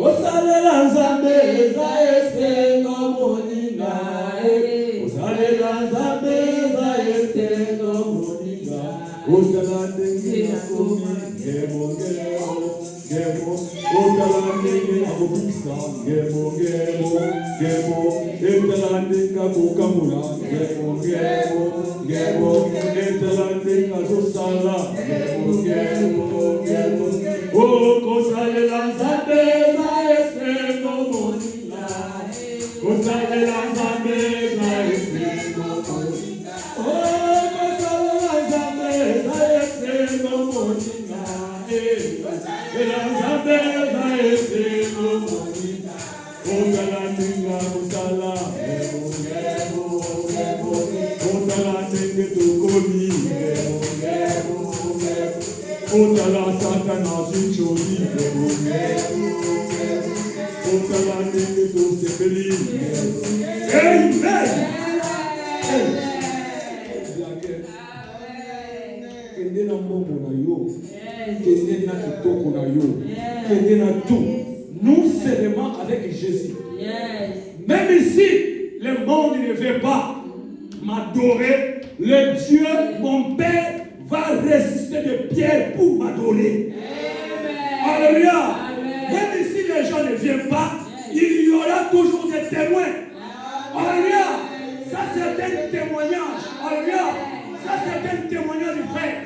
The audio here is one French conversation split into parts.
Osalela nzambe eza esengo moninga. Osalela nzambe eza esengo moninga. Otala ndenge nakomi ngemo ngemo ngemo. Otala ndenge nakobikisa ngemo ngemo ngemo. Etala ndenge nakokamula ngemo ngemo ngemo. Etala ndenge nakosala ngemo ngemo ngemo. Kosalela nzambe eza esengo moninga. Kosalela nzambe eza esengo moninga. Kosalela nzambe eza esengo moninga. Kosalela nzambe eza esengo moninga. Kosala ndenge kosala ngemo ngemo ngemo. Kosala ndenge tokomi ngemo ngemo ngemo. Kosala satana zichoni ngemo ngemo ngemo. Kosala ndenge tosepeli ngemo. Amen. Kende na mbongo na yo, kende na kitoko na yo, kende na tout. Nous seulement avec Jésus. Même ici, le monde ne veut pas m'adorer. Le Dieu, mon Père, va résister de pierre pour m'adorer. Alléluia. Même si les gens ne viennent pas, il y aura toujours des témoins. Alléluia. Ça c'est un témoignage. Alléluia. Ça c'est un témoignage du frère.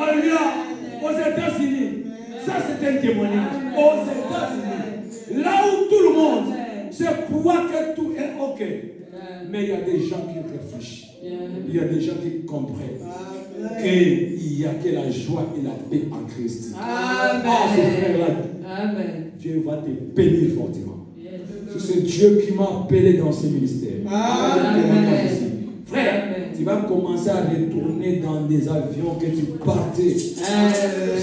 Alléluia. Aux États-Unis, ça c'est un témoignage. Aux États-Unis, là où tout le monde se croit que tout est ok. Mais il y a des gens qui réfléchissent. Il y a des gens qui comprennent qu'il n'y a que la joie et la paix en Christ. Ce frère-là, Dieu va te bénir fortement. C'est Dieu qui m'a appelé dans ce ministère. Frère, tu vas commencer à retourner dans des avions que tu partais.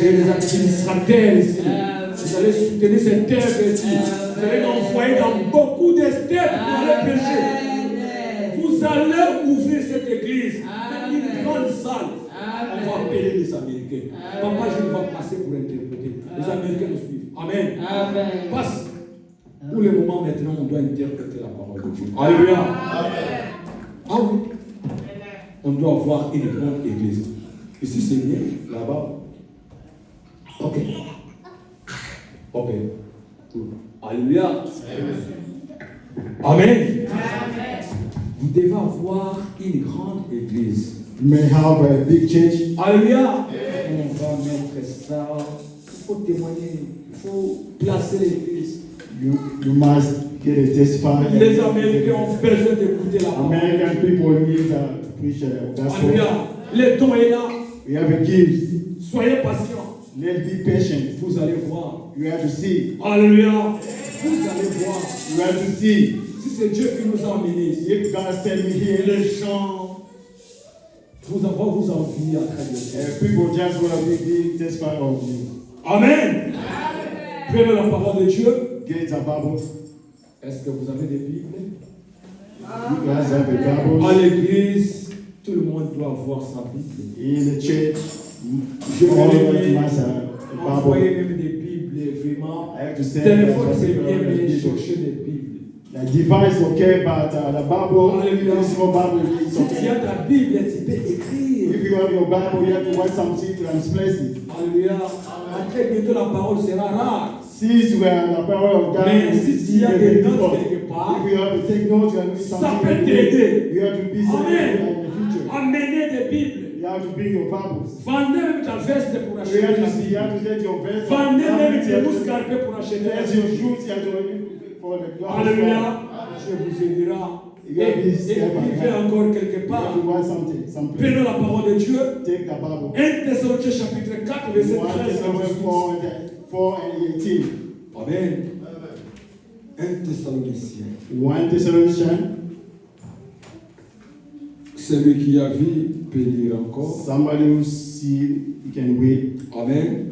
J'ai des administrateurs ici. Vous allez soutenir cette terre ici. Vous allez envoyer dans beaucoup de steppes pour aller prêcher. Vous allez ouvrir cette église, une grande salle. On va appeler les Américains. Papa, je vais passer pour interpréter. Les Américains nous suivent. Amen. Passe. Pour le moment, maintenant, on doit interpréter la parole de Dieu. Alléluia. Ah oui. On doit avoir une grande église. Ici, c'est bien. Là-bas. Ok. Ok. Alléluia. Amen. Vous devez avoir une grande église. You may have a big church. Alléluia. On va mettre ça. Il faut témoigner. Il faut placer l'église. You must get a testify. Les Américains ont besoin d'écouter la parole. American people need to preach gospel. Alléluia. Le temps est là. We have a gift. Soyez patients. Let's be patient. Vous allez voir. You have to see. Alléluia. Vous allez voir. You have to see. Si c'est Dieu qui nous a emmenés ici, If God sent me here, les gens vous envie à travers people just want to be testify of you. Amen. Prenez la parole de Dieu. Get a Bible. Est-ce que vous avez des Bibles? You guys have a Bible. À l'église, tout le monde doit avoir sa Bible. In the church, Je vais envoyer Bible. même des Bibles, vraiment. I have to send Téléphone, c'est bien, mais Bible. cherchez des Bibles. The device okay, but the Bible, Hallelujah. small Bible is Si tu okay. as ta Bible, tu peux écrire. If you have your Bible, you have to write something to translate it. Alléluia. Après, bientôt la parole sera rare. Since we are the power of God, Mais si tu as des notes quelque if part, you have to take notes and read ça something, peut t'aider. you have to be something Amen. in the future. Amenez des Bibles. You have to bring your Bibles. Vendez même ta veste pour You acheter have la to see, you Bible. have to get your vest. Vendez You have même to tes get mouscarpés pour acheter la your Bible. shoes, you have to for the clothes. Alléluia. Je vous aidera. Et écrivez encore quelque You have part. to write something, some place. Prenons la parole de Dieu. Take the Bible. 1 Thessaloniciens chapitre 4, verset 1 13 à 18. 4 and 18. Amen. 1 Thessaloniciens. 1 Thessalonians. Celui qui a vu peut lire encore. Somebody who see, you can wait. Amen.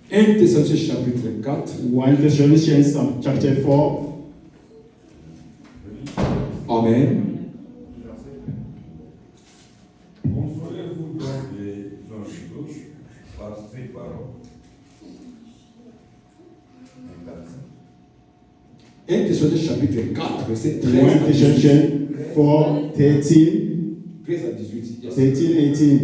1 Thessaloniciens chapitre 4. 1 Thessalonians chapter 4. Amen. Consolez-vous donc les uns les autres par ces paroles. 24. 1 Thessaloniciens chapitre 4, verset 13 1 à 18. Thessalonians 4, 13, 13 à 18. Yes. 13, 18.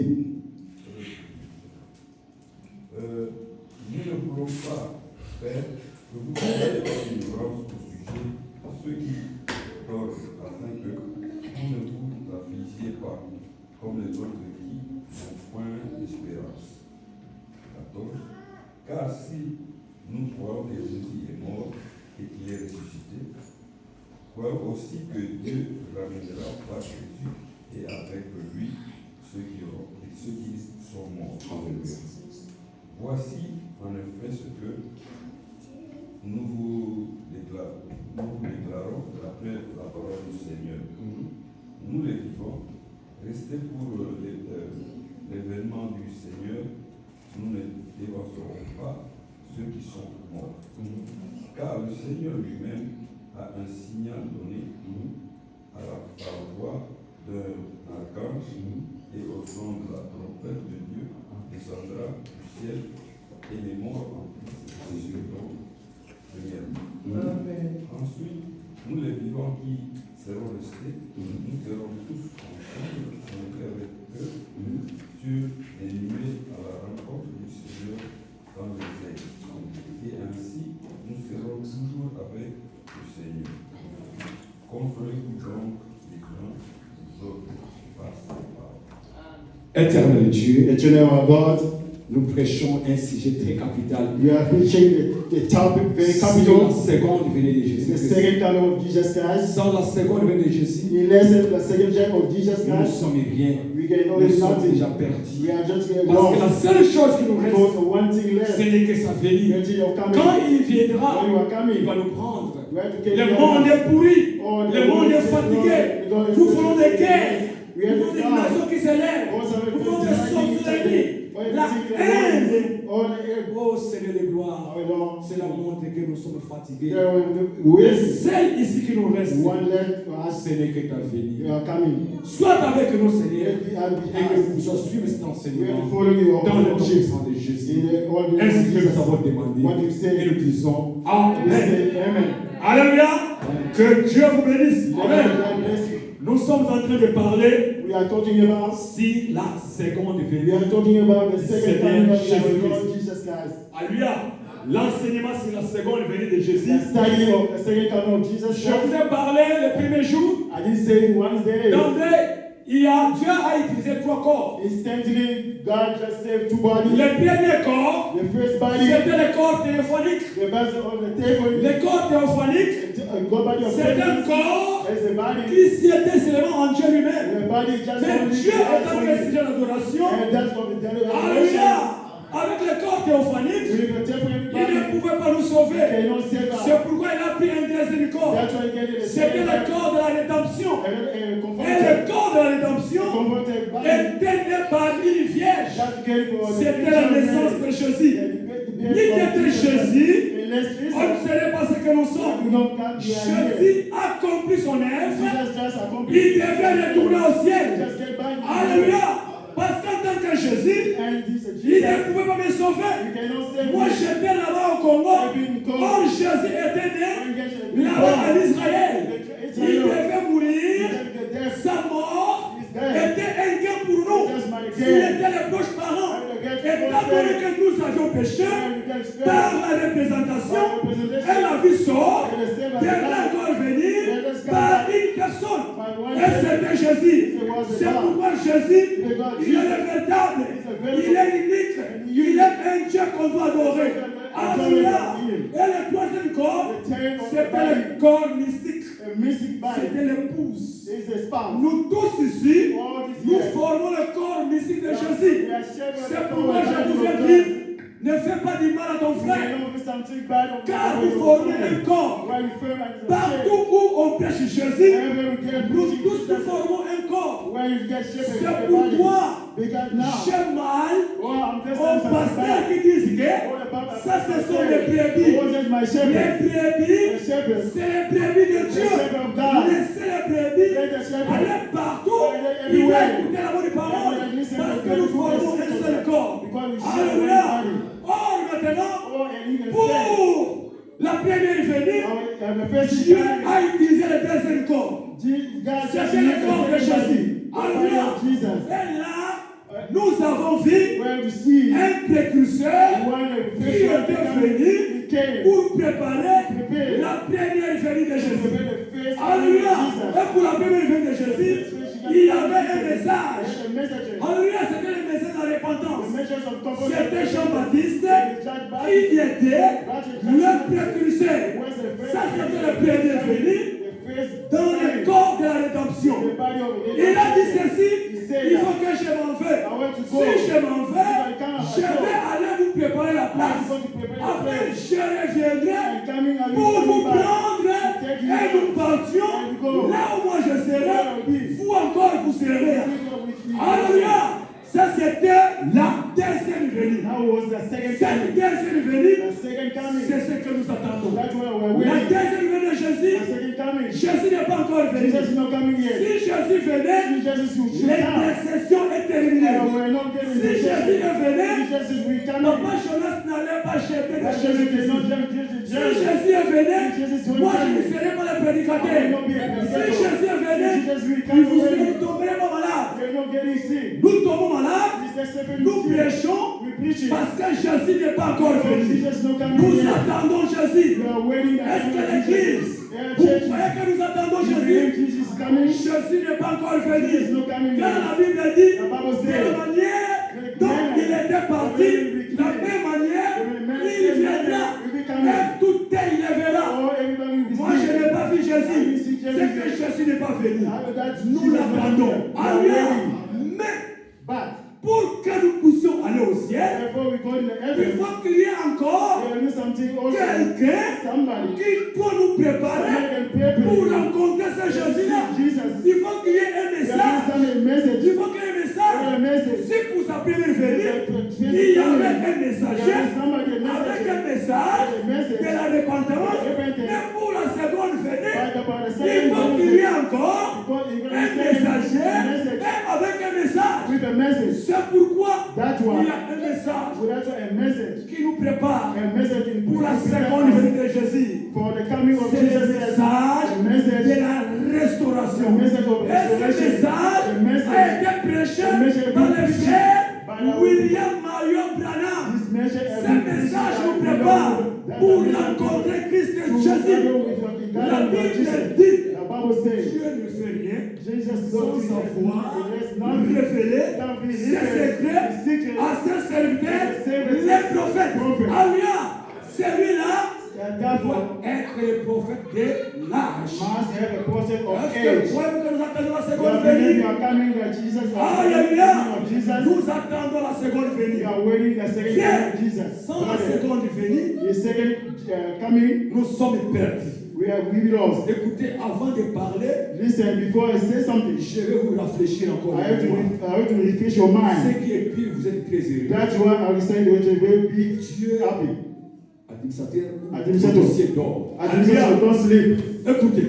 Nous ne voulons pas faire que vous ayez une ignorance au sujet de ceux qui dorment, afin que vous ne vous affligiez pas comme les autres qui n'ont point d'espérance. 14. Car si nous croyons que Jésus est mort et qu'il est ressuscité, croyons aussi que Dieu ramènera par Jésus et avec lui ceux qui sont morts. Voici en effet ce que nous vous déclarons d'après la parole du Seigneur. Nous les vivants, restez pour l'événement du Seigneur, nous ne dévancerons pas ceux qui sont morts. Car le Seigneur lui-même a un signal donné à la voix d'un archange et au son de la trompette de Dieu descendra du ciel et les morts en Christ Jésus premièrement. Ensuite, nous les vivants qui serons restés, nous serons tous ensemble, avec eux, sur les nuées à la rencontre du Seigneur dans les airs. Et ainsi, nous serons toujours avec le Seigneur. Consolez-vous donc les uns les autres par ces paroles. Éternel Dieu, Eternal our God, nous prêchons un sujet très capital. we are preaching the topic very Sur la capital. seconde venue de The Jésus. second coming of Jesus Christ. Sans la seconde venue de Jésus, Unless the second coming of Jesus nous ne Christ, sommes rien. we can know Nous sommes nothing. déjà perdus. We are just Parce que la lost. seule chose qui nous reste, Because one thing ce left. n'est que sa venue. Until you're coming. Quand il viendra, When you are il coming, va nous prendre. we have to get Le monde est pourri. Oh, Le monde est fatigué. Nous voulons des guerres. We Nous have voulons to des die. nations qui s'élèvent. Nous voulons des sorcelleries. La haine. Oh Seigneur de gloire. C'est la montre que nous sommes fatigués. Le seul ici qui nous reste, One left for us. ce n'est que ta You venue. are coming. Sois avec nous, Seigneur, We have to et que nous ask. puissions suivre cet We have to enseignement follow you dans le nom all. puissant de Jésus. In the all the Ainsi que Jesus. nous avons demandé. What you say. Et nous disons We Amen. say amen. Alléluia. Que Dieu vous bénisse. Amen. God bless you. Nous sommes en train de parler We are talking about. si la seconde We venue. are talking about the second coming of Jésus our Christ. Lord Jesus Christ. Alléluia. L'enseignement sur la seconde venue de Jésus. The study of the second coming of Jesus Je vous Christ. ai parlé le premier jour. I didn't say it one day. Dieu a utilisé trois corps. Instantly, God just saved two bodies. Le premier corps, The first body, c'était le corps téléphonique. the body of the table, Le corps téléphonique, God body of c'est un table. corps There's a body. qui s'y était seulement en Dieu lui-même. The body just Mais only Dieu étant que only- sujet d'adoration, and that's of the devil. alléluia, avec le corps théophanique, With the temporary il ne body, pouvait pas nous sauver. cannot save us. C'est pourquoi il a pris un deuxième corps. That's why he gave it a C'était second le body. corps de la rédemption. And Et le comforted, corps de la rédemption comforted body. était né par une vierge. That's good for the C'était la naissance de Jésus. Ni d'être Jésus, on ne serait pas ce que nous sommes. Jésus a accompli son œuvre. Il devait retourner au ciel. Alléluia. Parce qu'en tant que Jésus, il ne pouvait pas me sauver. Moi, j'étais là-bas au Congo. Or, Jésus était né là-bas en Israël. Il devait mourir. Sa mort était un gain pour nous. Il était les proches parents. Étant donné que nous avions péché, par la représentation, elle a vu sort, devait encore venir par une personne. Et c'était Jésus. C'est pourquoi Jésus, il est le véritable, il est unique, il est un Dieu qu'on doit adorer. Alléluia. Et le troisième corps, c'était le corps mystique. C'était l'épouse. Nous tous ici, nous formons le corps mystique de Jésus. C'est pourquoi je vous ai dit, ne fais pas du mal à ton frère, car vous formez un corps. Partout où on prêche Jésus, nous tous nous formons un corps. C'est pourquoi j'ai mal aux pasteurs qui disent que ça, ce sont les brebis. Les brebis, c'est les brebis de Dieu. Laissez les brebis aller partout. Il va écouter la bonne parole parce que nous formons un seul corps. Alléluia. Or maintenant, pour la première venue, Dieu a utilisé le deuxième corps. C'était le corps de Jésus. Alléluia. Et là, nous avons vu un précurseur qui était venu pour préparer la première venue de Jésus. Alléluia. Et pour la première venue de Jésus, il y avait un message. Alléluia, c'était le message de la repentance. C'était Jean-Baptiste qui était le précurseur. Ça, c'était le premier venu dans le corps de la rédemption. Il a dit ceci, il faut que je m'en vais. Si je m'en vais, je vais aller vous préparer la place. Après, je reviendrai pour vous prendre et nous partions là où moi je serai. Vous encore, vous serez. Alléluia. Ça, c'était la deuxième venue. Cette deuxième venue, c'est ce que nous attendons. La deuxième venue de Jésus, Jésus n'est pas encore venu. Si Jésus venait, l'intercession est terminée. Si Jésus est venu, Papa Jonas n'allait pas chercher de Jésus. Si Jésus est venu, moi je ne serai pas le prédicateur. Si Jésus est venu, vous ne tomberez pas malade. Nous tombons malades. Nous prêchons parce que Jésus n'est pas encore venu. Nous attendons Jésus. Est-ce que l'Église, vous croyez que nous attendons Jésus? Jésus n'est pas encore venu. Car la Bible dit, de la manière dont il était parti, de la même manière, il viendra. Et tout est, il le verra. Moi, je n'ai pas vu Jésus. C'est que Jésus n'est pas venu. Nous l'attendons. Alléluia. Mais pour que nous puissions aller au ciel, il faut qu'il y ait encore quelqu'un qui peut nous préparer pour rencontrer ce Jésus-là. Il faut qu'il y ait un message. Il faut qu'il y ait un message. Si pour sa première venue, il y avait un messager avec un message de la repentance, mais pour la seconde venue, il faut qu'il y ait encore un messager avec un message. C'est pourquoi il y a un message qui nous prépare pour la seconde venue de Jésus. C'est le message de la restauration. Et ce message a été prêché dans le frère William Marion Branham. Ce message nous prépare pour rencontrer Christ Jésus. La Bible dit Dieu ne fait rien sans savoir révéler ses secrets à ses serviteurs, les prophètes. Alléluia. Celui-là doit être le prophète de l'âge. Est-ce que vous croyez que nous attendons la seconde venue? Alléluia. Nous attendons la seconde venue. Sans la seconde venue, nous sommes perdus. Écoutez, avant de parler, je vais vous réfléchir encore. Ce qui est pire, vous êtes très heureux. Dieu, administrateur, écoutez,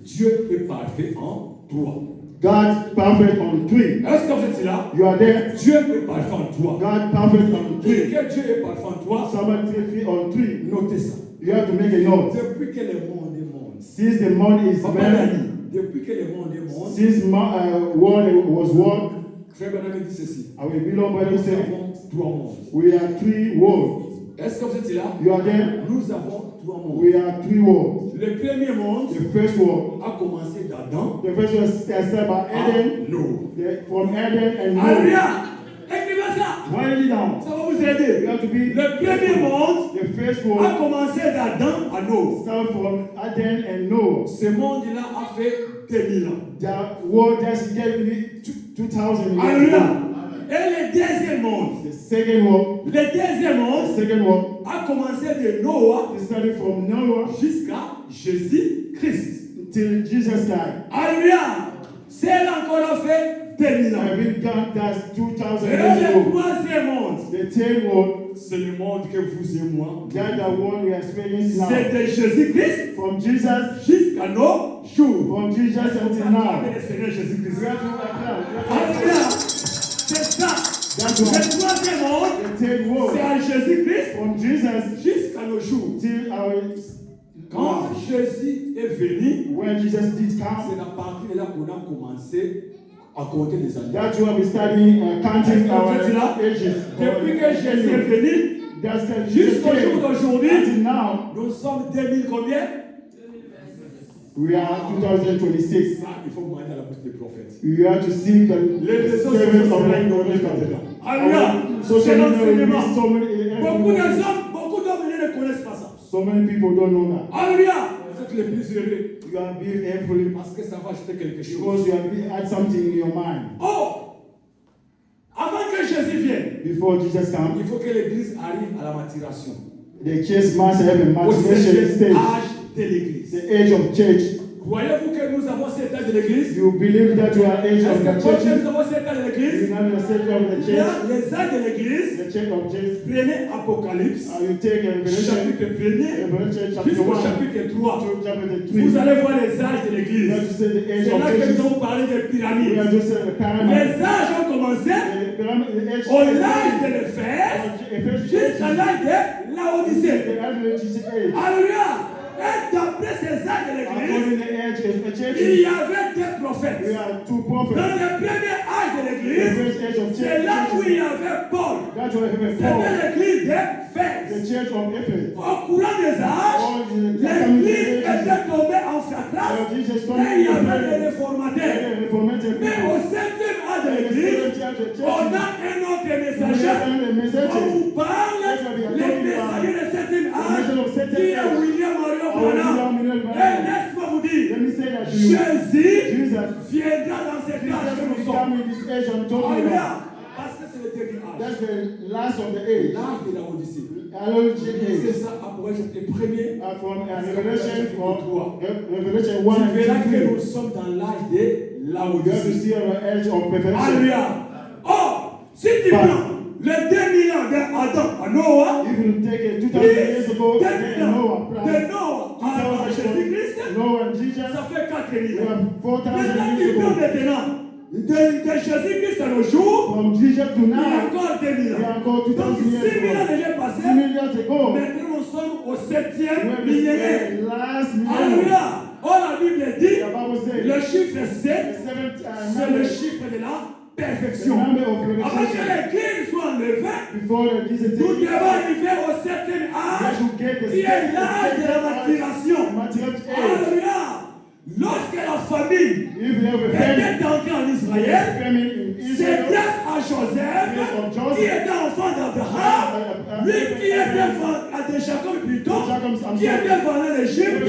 Dieu est parfait en toi. God perfect on three. Est-ce que vous êtes là? You are there. Dieu est parfait en toi. God perfect on Dieu three. est parfait en toi. Somebody say on three. Notez ça. You have to make a note. Depuis que le monde est monde. Since the money is man, depuis que le monde est monde. since world was world, Frère Branham dit ceci. our beloved brother Nous said, avons trois mondes. we are three worlds. Est-ce que vous êtes là? You are there. Nous avons trois mondes. We are three worlds. Le premier monde The first world. a commencé d'Adam The first was started by à Adam. Noé. From Adam and Noah. Alléluia! Écrivez ça! Write it down. Ça va vous aider. You have to be Le premier monde the first a world. commencé d'Adam à Noé. Start from Adam and Noah. Ce monde-là a fait 2000 ans. The world just gave me 2000 years. Alléluia! Et le deuxième monde, The second world. le deuxième monde Second world. a commencé de Noah It started from Noah jusqu'à Jésus-Christ. till Jesus died. Alléluia! Celle encore a fait 2000 ans. I've been done that 2000 Et years le ago. troisième monde, The third world. c'est le monde que vous et moi. That's the one we are experiencing now. C'est de Jésus-Christ From Jesus. jusqu'à nos jours. From Jesus until now. Acclamez le Seigneur Jésus-Christ. We have to account. Alléluia! C'est ça. That's Le why troisième monde, the third c'est world. à Jésus-Christ From Jesus jusqu'à nos jours. till our Quand Jésus est venu, when Jesus did c'est come, à partir de là qu'on a commencé à compter les années. that's why we study counting our ages. Depuis que Jésus est venu, That's the jusqu'au jour d'aujourd'hui, until now, nous sommes 2000 combien? we are 2026. Ça, il faut demander à la bouche des prophètes. You have to see the Les réseaux sociaux servants sont of là, the ils n'ont Lord. pas de là. Alléluia. C'est Social media will l'enseignement. be so many. Beaucoup d'hommes ne connaissent pas ça. So many people don't know that. Alléluia. Vous êtes les plus heureux. You are being carefully Parce que ça va ajouter quelque chose. because you have had something in your mind. Oh! Avant que Jésus vienne, Before Jesus comes, il faut que l'Église arrive à la maturation. the church must have a Au maturation septième stage, âge de l'Église. the age of church. Croyez-vous que nous avons cet âge de l'Église? You believe that you are age Est-ce of the que quand church? nous avons cet âge de You l'Église? have the stage of the Il y a church, les âges de l'Église. the church of church. Prenez Apocalypse, You take Revelation, chapitre 1er, Revelation chapter jusqu'au 1 chapitre 3. to chapter 3. Vous allez voir les âges de You l'Église. have to say the age C'est of là que nous churches. avons parlé des We pyramides. have to say the pyramid. Les âges ont commencé The age au l'âge de l'Éphèse jusqu'à l'âge de l'Odyssée. the age. Alléluia. Et d'après ces âges de l'Église, According to the age of the il church, y avait deux prophètes. we are two Dans prophets. le premier âge de The l'Église, first age of c'est là où church, il y avait Paul. that's why we have C'était Paul, l'église the d'Éphèse. church of Ephesus. Au courant des âges, l'église était tombée en fracasse et il y avait des réformateurs. Mais au septième âge de l'église, on a un autre messager. On vous parle, les messagers du septième âge, qui est William Mario Branham. Et laisse-moi vous dire, Let me say that to you. Jésus Jesus viendra dans cet âge que nous will sommes. come in this age I'm talking Alléluia. about. Parce que c'est le dernier âge. That's the last of the age. L'âge de la Odyssée. Hallelujah. C'est ça, après j'étais premier. From Revelation 1 Tu verras and que 2. nous sommes dans l'âge de la You have to Odyssée. see our age of perfection. Alléluia. Oh, si tu prends les 2000 ans d'Adam à Noah, If you take it 2000 plus years ago, 2000 Noah, ans plus de Noah à Jésus-Christ, Noah and Jesus, ça fait 4000 you ans. have 4000 Maintenant, years tu prends ago. maintenant de Jésus-Christ à nos jours, From Jesus to il y a now, encore 2000 we ans. are going Donc 2000 years 6000 ans ago. déjà passés, 2000 years ago, maintenant nous sommes au 7e when millénaire. the last millennium, Alléluia. Oh, la Bible dit, the Bible says, le chiffre 7, the seventh c'est le number, chiffre de la the perfection. number of Avant que revelation. l'église soit enlevée, Before the Jesus nous devons arriver au 7e âge, you get the qui est l'âge de la maturation. material age. Alléluia. Lorsque la famine If you have a famine, était entrée en Israël, famine in c'est Israel, grâce à Joseph, qui était enfant d'Abraham, lui qui était de Jacob plutôt, qui était vendu d'Égypte,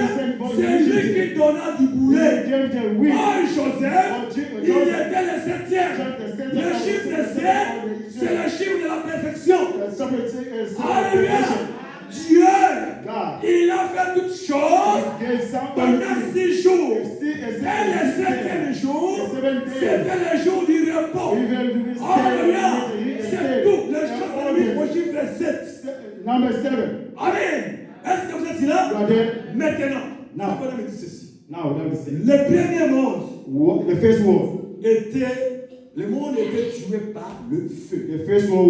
c'est lui qui donna du boulet. gave the wheat. Oh, Joseph, il était le 7e. Le chiffre 7, c'est le chiffre de la perfection. Alléluia. Dieu, il a fait toutes choses pendant 6 jours. Et le 7e jour, c'était le jour du repos. Alléluia. C'est tout. Les choses sont mises au chiffre 7. Number 7. Amen. Est-ce que vous êtes là? You are there? Maintenant, Now. vous allez me dire ceci. Now, let me see. Le premier monde The first war. le monde était tué par le feu. The first war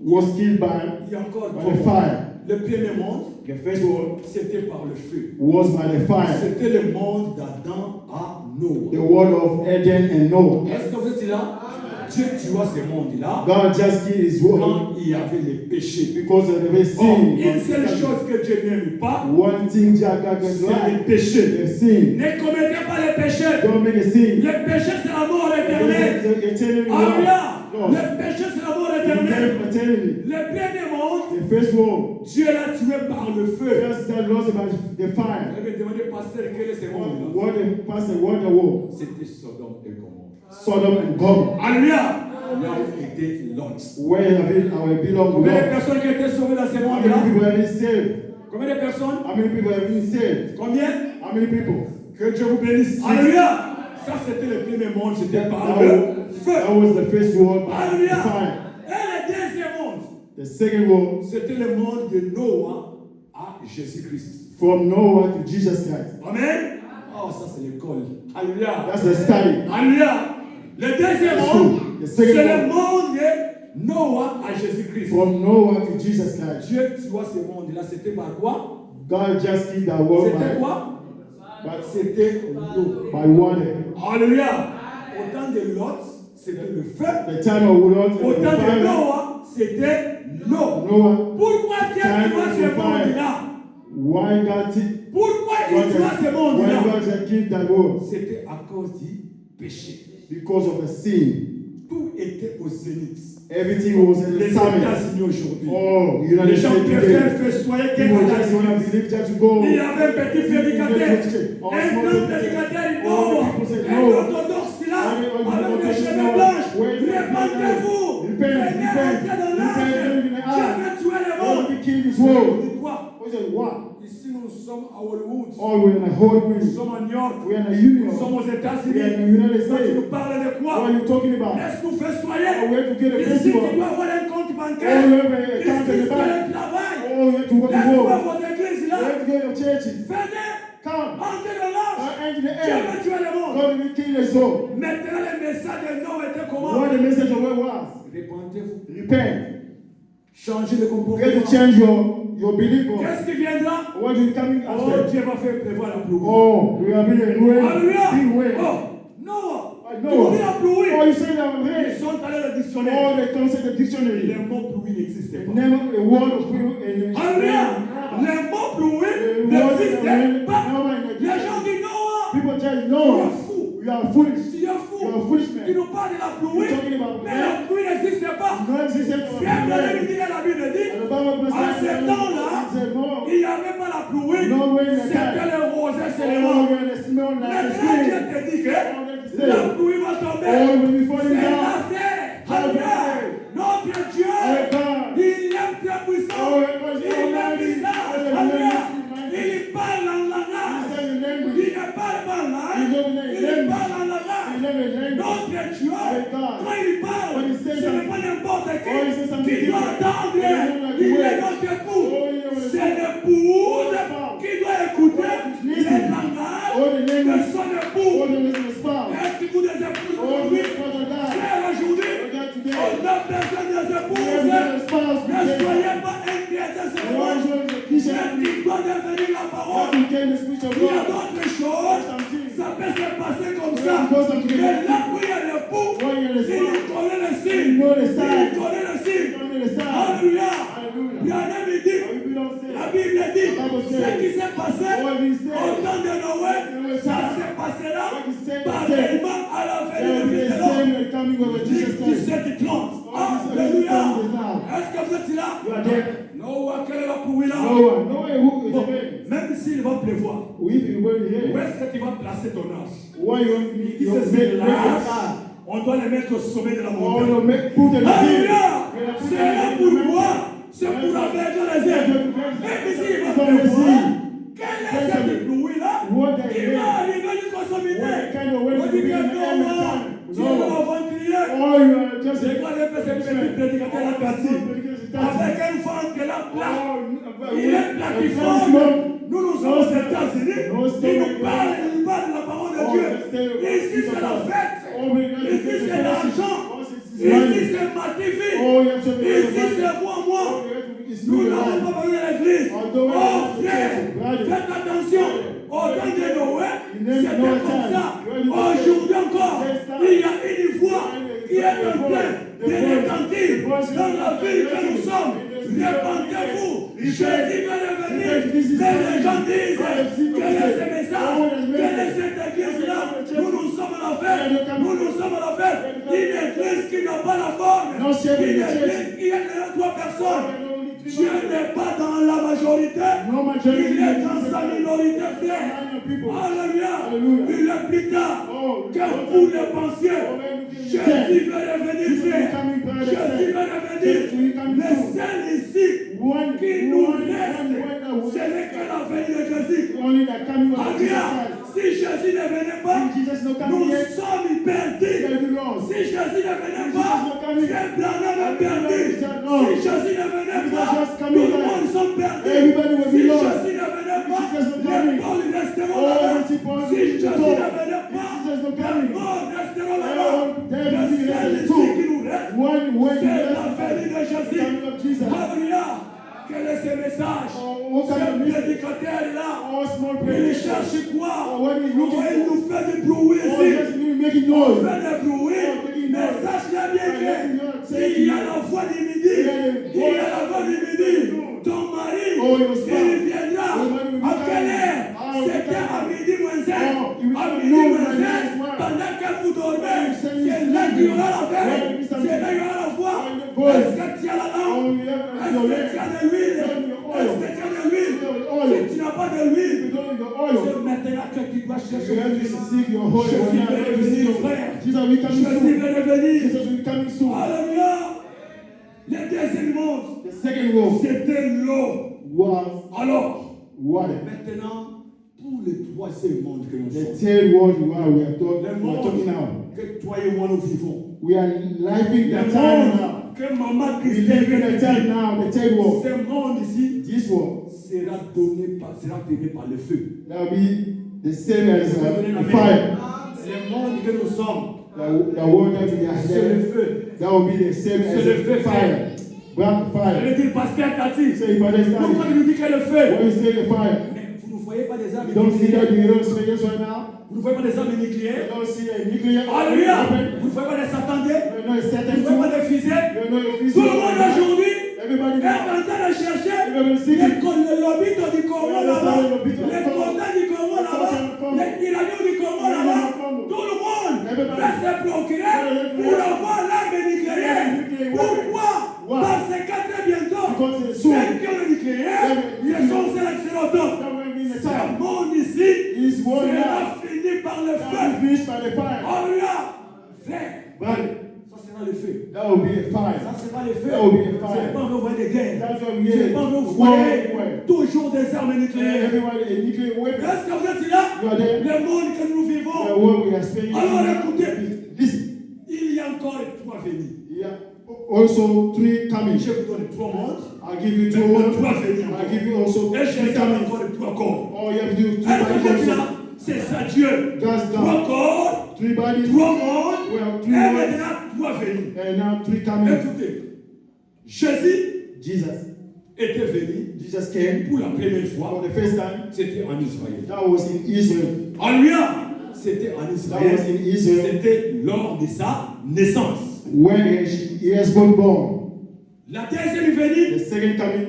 was killed Il y a encore by deux the mondes. fire. Le premier monde, The first war c'était par le feu. was by the fire. C'était le monde d'Adam à Noah. The world of Eden and Noah. Est-ce que vous êtes là? Dieu tua ce monde-là God just killed his world quand il y avait les péchés. because of the Oh, sin. une seule chose que Dieu n'aime pas, One thing God doesn't c'est les like, péchés. the sin. Ne commettez pas les péchés. Don't make a sin. Le péché, c'est la mort éternelle. Eternally Alléluia. lost. Le péché, c'est la mort éternelle. Eternally. Le premier monde, The first war Dieu l'a tué par le feu. just lost by the fire. Vous allez me demander, pasteur, quel est ce monde-là? What the pastor, what the war? C'était Sodome et Gomorrhe. Sodom and Gomorrah. Alléluia. Là où était Lot. Where have it our belong to Combien de God? personnes qui étaient sauvées dans ce How monde-là? many people have been saved? Combien de personnes? How many people have been saved? Combien? How many people? Que Dieu vous bénisse. Alléluia. Ça, c'était le premier monde. C'était par le feu. That was the first war by Alléluia. fire. Et le deuxième monde, The second war c'était le monde de Noah à Jésus-Christ. from Noah to Jesus Christ. Amen. Oh, ça, c'est l'école. Alléluia. That's the study. Alléluia. Le deuxième monde, The c'est second le one. monde de Noah à Jésus-Christ. From Noah to Jesus Christ. Dieu tua ce monde-là, c'était par quoi? God just did that work C'était quoi? C'était l'eau. by water. Alléluia. Au temps de Lot, c'était le feu. The time of Lot, Au temps de fire. Noah, c'était l'eau. Noah, Pourquoi Dieu doit ce monde-là? why God did Pourquoi il doit ce why monde-là? God give that work? C'était à cause du péché. Because of the sin. Tout était au zénith. Everything was in the Les summit. États-Unis aujourd'hui. Oh, Les United gens States préfèrent today. festoyer que People dans just la want to vie. believe just to go. Il y avait un petit prédicateur, un grand prédicateur, il Noah, un orthodoxe là, avec des cheveux blancs. Répandez-vous, venez entrer dans l'âge. J'avais tué le monde. Dis quoi? Ici nous sommes à Hollywood. Oh, we're in a Hollywood. Nous sommes à New York. We're in a Union. Nous sommes aux We are in États-Unis. the United Toi, tu States. nous parles de What quoi? are you talking about? Laisse-nous festoyer. Oh, we have to get a Ici, tu festival. dois avoir un compte Oh, bancaire. you have a Ici, account in c'est the bank. le travail. Oh, you have to work the Laisse-moi world. vos églises You là. have to get your churches. Venez, Come. entrez dans l'âge. Enter the Dieu air. veut tuer le monde. God will kill us all. Maintenant, le message de Noé était comment? What the message of what was? Répentez-vous. Repent. Changez de You have to comportement. change your belief. Qu'est-ce qui viendra? What will coming Oh, after? Dieu va faire prévoir la pluie. Oh, we are being way. Alléluia. Big way. Oh, Noah. Noah. Tu dis la pluie. Oh, you say that Ils way. sont allés au Oh, dictionnaire. they concept the dictionary. Le mot pluie n'existait The pas. name of the word of people in Alléluia. Le mot pluie n'existait pas. Les gens disent Noah. People tell you, Tu es no, fou. you are foolish. Tu es fou. You are foolish man. Tu nous parles de la pluie. You're talking about Mais la pluie n'existait pas. No existence of Frère, man. nous dit que la Bible dit. And the Bible À ce says, temps-là, it said, no, il n'y avait pas la pluie. no way in the C'était time. le rosé Oh, seulement. when the smell like the Maintenant, Dieu spring. te dit que All that to la say. pluie va Oh, tomber. will be C'est falling down. la terre. Alléluia. Notre Dieu, Oh, God. il est très puissant. Oh, it was Il est almighty. puissant. Oh, Alléluia. almighty. Il parle en He langage. said in language. Il ne parle pas en langue. Il parle en He langage. never language. Notre Dieu, quand il parle, When he says ce n'est pas n'importe Oh, he says qui something qui doit different. entendre. He doesn't like Il the est way. notre époux. Oh, yeah, well, C'est l'épouse Oh, qui doit écouter listen. les langages Oh, the de language. son Oh, époux. the listen to spouse. Est-ce que vous des épouses Oh, aujourd'hui? the father God. Frère, aujourd'hui, Oh, God, today. on a besoin des We have épouses. a spouse. Ne soyez pas inquiétés The seulement. one who is a Christian. Mais il doit devenir la God parole. became the speech of Il y a God. d'autres choses. Ça peut se passer comme ça. Yeah, because of the- Mais là où il y a l'époux, When you're the il spouse, connaît le you signe. know the Il sign. connaît le signe. You know the sign. Alléluia. Hallelujah. Bien-aimé dit, What you don't say. la Bible dit, Bible ce says, qui s'est passé what he said, au temps de Noé, ça se passera what he said, pareillement à la there venue will de be Christ. the same when coming of Jesus Christ. 17-30. Oh, this is Alléluia. now. Est-ce que vous êtes là? You are there. Noah, quelle est la pluie là? No one. No way who is Bon, there. même s'il va pleuvoir, If you were où here, est-ce que tu vas placer ton âge? why you want me Il to dit, make c'est your l'âge, car? on doit les mettre au sommet de la Or montagne. you make put in the Alléluia! field. C'est là pour moi, c'est pour avec les ailes. Même s'il va pleuvoir, quelle est cette pluie là? What Qui they va did. arriver jusqu'au sommet? What kind of way On to dit be que in the end Noah, time? tu es No. l'aventurier. Or you are just C'est quoi le fait ce petit prédicateur à Cassis? Avec un vent que la place. Il est platiforme. Nous sommes aux États-Unis. Il nous parle de la parole de Dieu. Ici, c'est la fête. Ici, c'est l'argent. Ici, c'est ma TV. Ici, c'est moi. Nous n'avons pas besoin de l'église. Oh, frère, faites attention. Au temps de Noé, c'était comme ça. Aujourd'hui encore, il y a une voix qui est en train de retentir dans la ville que nous sommes. Répandez-vous. Jésus va revenir. Mais les gens disent, quel est ce message? Quelle est cette église-là? Nous sommes en enfer. Nous sommes en enfer. Une église qui n'a pas la forme. Une église qui est trois personnes. Dieu n'est pas dans la majorité. Il est dans sa minorité, frère. Alléluia. Il est plus tard que vous le pensiez. Jésus va revenir, frère. Jésus va revenir. Mais celle ici qui nous reste, ce n'est que la venue de Jésus. Alléluia. Si Jésus ne venait pas, nous sommes perdus. Si Jésus ne venait pas, Frère Branham est perdu. Si Jésus ne venait pas, tout le monde sont perdus. Si Jésus ne venait pas, les pauvres resteront là-bas. Si Jésus ne venait pas, les morts resteront là-bas. Le seul ici qui nous reste, c'est la venue de Jésus. Alléluia. Quel est ce message? Ce prédicateur est là. All small Il prayers. cherche quoi? Oh, what is looking Oh, il for? nous fait du bruit Oh, ici. just you making On noise. fait du bruit. Mais sache-le bien qu'il y a la voix du midi. Il y a la voix du midi. Ton mari, il viendra. À quelle heure? C'était à midi moins 5. À midi moins 5. Pendant que vous dormez, c'est là qu'il y aura la veille. C'est là qu'il y aura la voix. Est-ce que tu as la lampe? Est-ce que tu as de l'huile? Est-ce que tu as de l'huile? Si tu n'as pas de l'huile, c'est maintenant que tu dois chercher l'huile. Je vais revenir, frère. Je vais revenir. Alléluia. Le deuxième monde, The second wolf c'était l'eau. was Alors, water. maintenant, pour le troisième monde que nous The sommes, third world we are le talking now. monde que toi et moi nous vivons, We are living le the time now. monde que maman We Christelle live in vient the de time dire, now, the third world. ce monde ici This world sera donné par le feu. that will be the same as the fire. Le monde que nous sommes, The world that we are c'est le there, feu. that will be the same as C'est le feu, the fire. Black Je fire. veux dire, pasteur Tati, Say, but it's pourquoi not. tu nous dis que le feu? When you say the fire, Mais vous ne voyez pas des armes you don't see that nucléaires? in your space right now. Vous ne voyez pas des armes You nucléaires? don't see a nuclear Alléluia! weapon. Vous ne voyez pas des satandés? You know a Vous certain ne voyez pas tool. des fusées? You know a Tout physical le monde weapon. aujourd'hui Everybody est now. en train de chercher Everybody seeking. le lobito du Congo là-bas, les condamnés du Congo là-bas, les iraniens du Congo là-bas. Tout le monde va se procurer pour avoir l'arme nucléaire. Pourquoi? Parce que très bientôt, ceux qui ont le nucléaire, ils sont sélectionnés au top. That will be the Ce time. monde ici Is one now. sera fini par le That will feu. be finished by the fire. Alléluia! Frère, But ça sera le feu. that will be a fire. Ça sera le feu. That will be a fire. C'est pas que vous voyez des guerres. That's what we C'est hear. pas que vous War voyez everywhere. toujours des armes nucléaires. Everybody a nuclear weapon. Est-ce que vous êtes là? You are there. Le monde que nous The vivons, world we are spending. alors écoutez, Listen. il y a encore 3 venus. Yeah. Also three coming. Je vous donne 3 mondes. I'll give you two Maintenant, more. 3 venus I'll encore. give you also Et je three vais donner coming. encore 3 corps. Oh, you have to do two Est-ce que vous êtes bodies là? also. C'est ça Dieu. God's 3 done. corps, Three bodies. 3 mondes, Well, et three more. maintenant 3 venus. And now three coming. Écoutez, Jésus Jesus. était venu Jesus came pour la première for fois. the first time. C'était en Israël. That was in Israel. Alléluia! C'était en That Israël. was in Israel C'était lors de sa naissance. when he has been born. La deuxième venue, The second coming,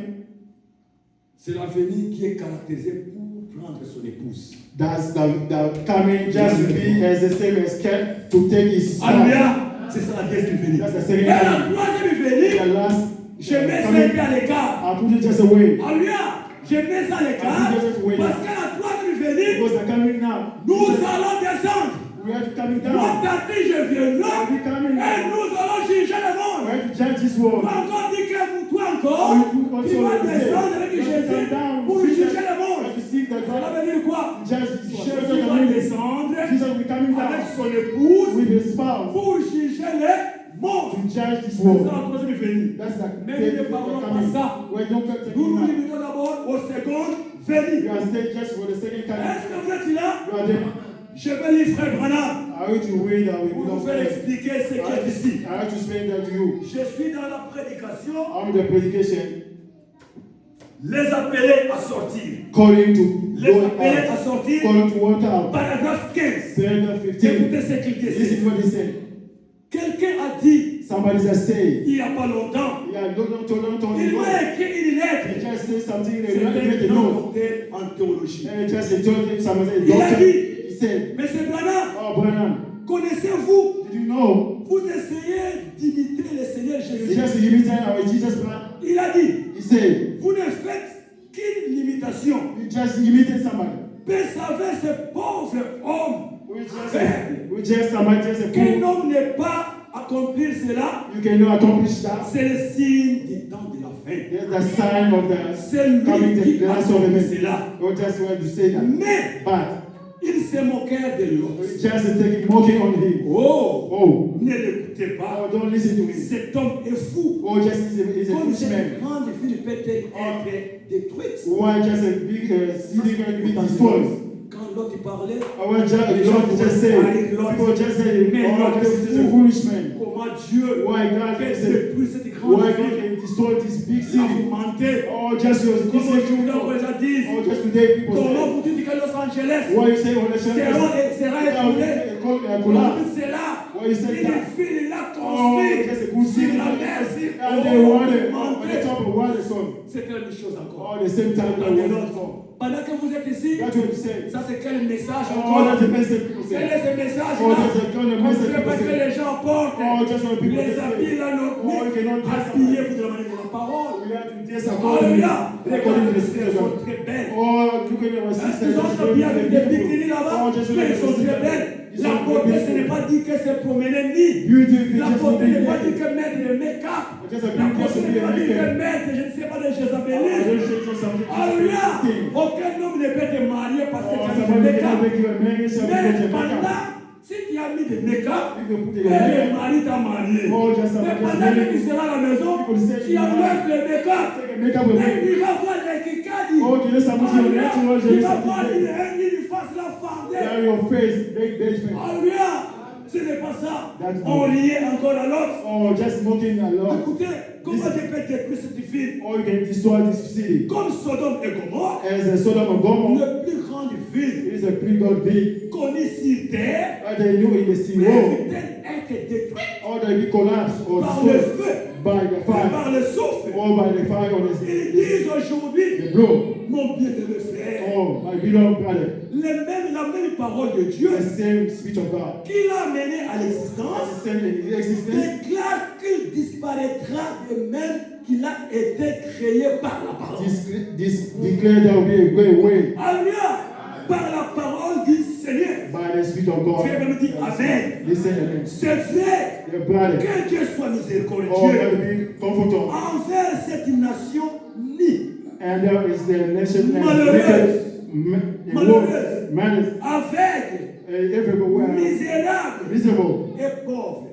c'est la venue qui est caractérisée pour prendre son épouse. that's the coming just to be as the same as Ken to take his son. Alléluia! C'est ça la deuxième venue. That's the Et second la coming. troisième venue, The last je mets ça un coming, peu à l'écart. I put it just away. Alléluia! Je mets ça à l'écart parce que la troisième venue, Because they're coming now. nous allons descendre. We have to coming Moi, down. Tati, je viendrai We coming et now. nous allons juger le We monde. have to judge this Tu world. vas encore dire que toi encore, tu vas descendre avec Jésus pour juger le monde. We have to seek the Ça God. veut dire quoi? Judge this world. Jésus va descendre Jesus will be coming avec down son épouse with his spouse pour juger le monde. to judge this C'est world. la troisième venue. That's the Mais nous ne parlons pas ça. We don't cut Nous nous it now. limitons d'abord aux secondes We venues. are staying just for the second coming. Est-ce que vous êtes là? You are there. Je vais lire Frère Branham I want to wait that we pour will vous faire expliquer ce qui est ici. I have to explain that to you. Je suis dans la prédication, On the predication, les appeler à sortir. calling to Les go appeler à out, sortir. calling to want out. Paragraphe 15. Paragraph 15. Écoutez ce qu'il dit This ici. is what he said. Quelqu'un a dit, Somebody has said, il n'y a pas longtemps, yeah, don't il m'a écrit une He lettre. just said something in C'est the un note. docteur en théologie. And just he told him, somebody said, Il a doctor. dit, He said, Monsieur Branham, oh, Branham, connaissez-vous, did you know? vous essayez d'imiter le Seigneur You Jésus. just imitate our Jesus, man. Il a dit, He said, vous ne faites qu'une limitation. you just imitate somebody. Mais savez ce pauvre homme faible. We just somebody just a Qu'un poor. homme n'est pas accomplir cela, You cannot accomplish that. c'est le signe du temps de la fin. There's the sign of the C'est lui qui the last of the accomplit man. cela. You just want to say that. Mais But il se moquait de l'autre. we just take mocking on him. Oh, Oh, ne l'écoutez pas. oh, don't listen to him. Cet homme est fou. Oh, just he's a Comme foolish cette man. grande ville peut être détruite. Why just a big city going to be destroyed? quand l'autre parlait, Our Lord just said, people just say, oh, this is a foolish man. comment Dieu Why God peut can say, détruire cette grande why ville. God can destroy this big Il a city? menté. Oh, just your Comme aujourd'hui, on people. les a dit. Oh, just today people Comment say, vous dites que Los Angeles why you say, oh, let's sera écoulé? collapse? C'est là. Why you say Il that? est fini, il a Oh, construit just a good sur city. la mer. And they wanted, on menté. the top of water, son. C'est quelle chose encore? Oh, the same time that Pendant was l'autre. Pendant que vous êtes ici, That's what you say. ça c'est quel message Oh, encore? that's the message people Quel say. est ce message Oh, là? that's the kind of On message fait people parce que say. les gens portent Oh, just what people les say. habits là, non, Oh, you cannot dress habillés pour de la manière de la parole. We have to dress according Alléluia. to Regardez, the elles spirit sont of très belles. Oh, look at our sisters. Ils sont habillés avec des bikinis là-bas, mais ils sont très belles. La beauté, ce n'est pas dit que c'est promener ni. Beauty, La just beauté n'est pas dit be que mettre le make-up. Just a La beauty, just beauté be n'est pas dit que naked. mettre, je ne sais pas, des Oh, jésabélismes. Alléluia. Aucun homme ne peut te marier parce que tu as mis somebody le cannot make-up. make you a man, so Mais because you're pendant, makeup. si tu as mis des make-up, If you put et your le makeup, mari t'a marié. oh, just Mais just pendant que tu make seras à la maison, People say tu you enlèves are- le make-up. makeup with Et me. il va voir les kikadi. Oh, tu laisses amuser le Alléluia. natural, je Il laisse va voir amuser. une face la fardée. There your face, big face. Alléluia. Ce n'est pas ça. That's On good. liait encore à l'autre. Oh, just smoking a lot. Écoutez, comment je peux détruire cette ville? Or you can destroy this city. Comme Sodome et Gomorrhe, As a Sodom and Gomorrah, la plus grande ville it is a pretty good big. connue sur terre, As they knew in the sea mais world, peut-être être détruite or they be collapsed or par le destroyed feu, by the fire, par le souffle. or by the fire on Ils the disent aujourd'hui, blow. mon bien-aimé frère, Oh, my beloved brother, la même parole de Dieu the same speech of God. qui l'a amené à l'existence The same in existence. déclare qu'il disparaîtra de même qu'il a été créé par la parole. This declare there will be a great way Alléluia! Par la parole du Seigneur. by the Spirit of God. Frère, me dit Amen. Listen, amen. C'est vrai. The brother, Que Dieu soit oh, miséricordieux God be comfortable. envers cette nation née, And there is the nation Malheureuse. malheureuse, man, aveugle, everywhere, misérable miserable, et pauvre.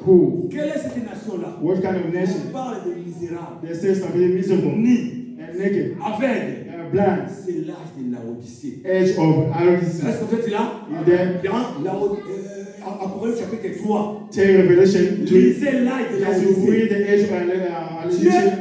poor. Quelle est cette nation-là? What kind of On nation? parle de misérable, They say somebody miserable née, and naked aveugle. and blind. C'est l'âge de l'Odyssée. Edge of Est-ce Aradis. que vous êtes là? And then Dans Apocalypse chapitre 3, take Revelation 2. lisez l'âge de As you l'Odyssée. read the age of Dieu Aradis,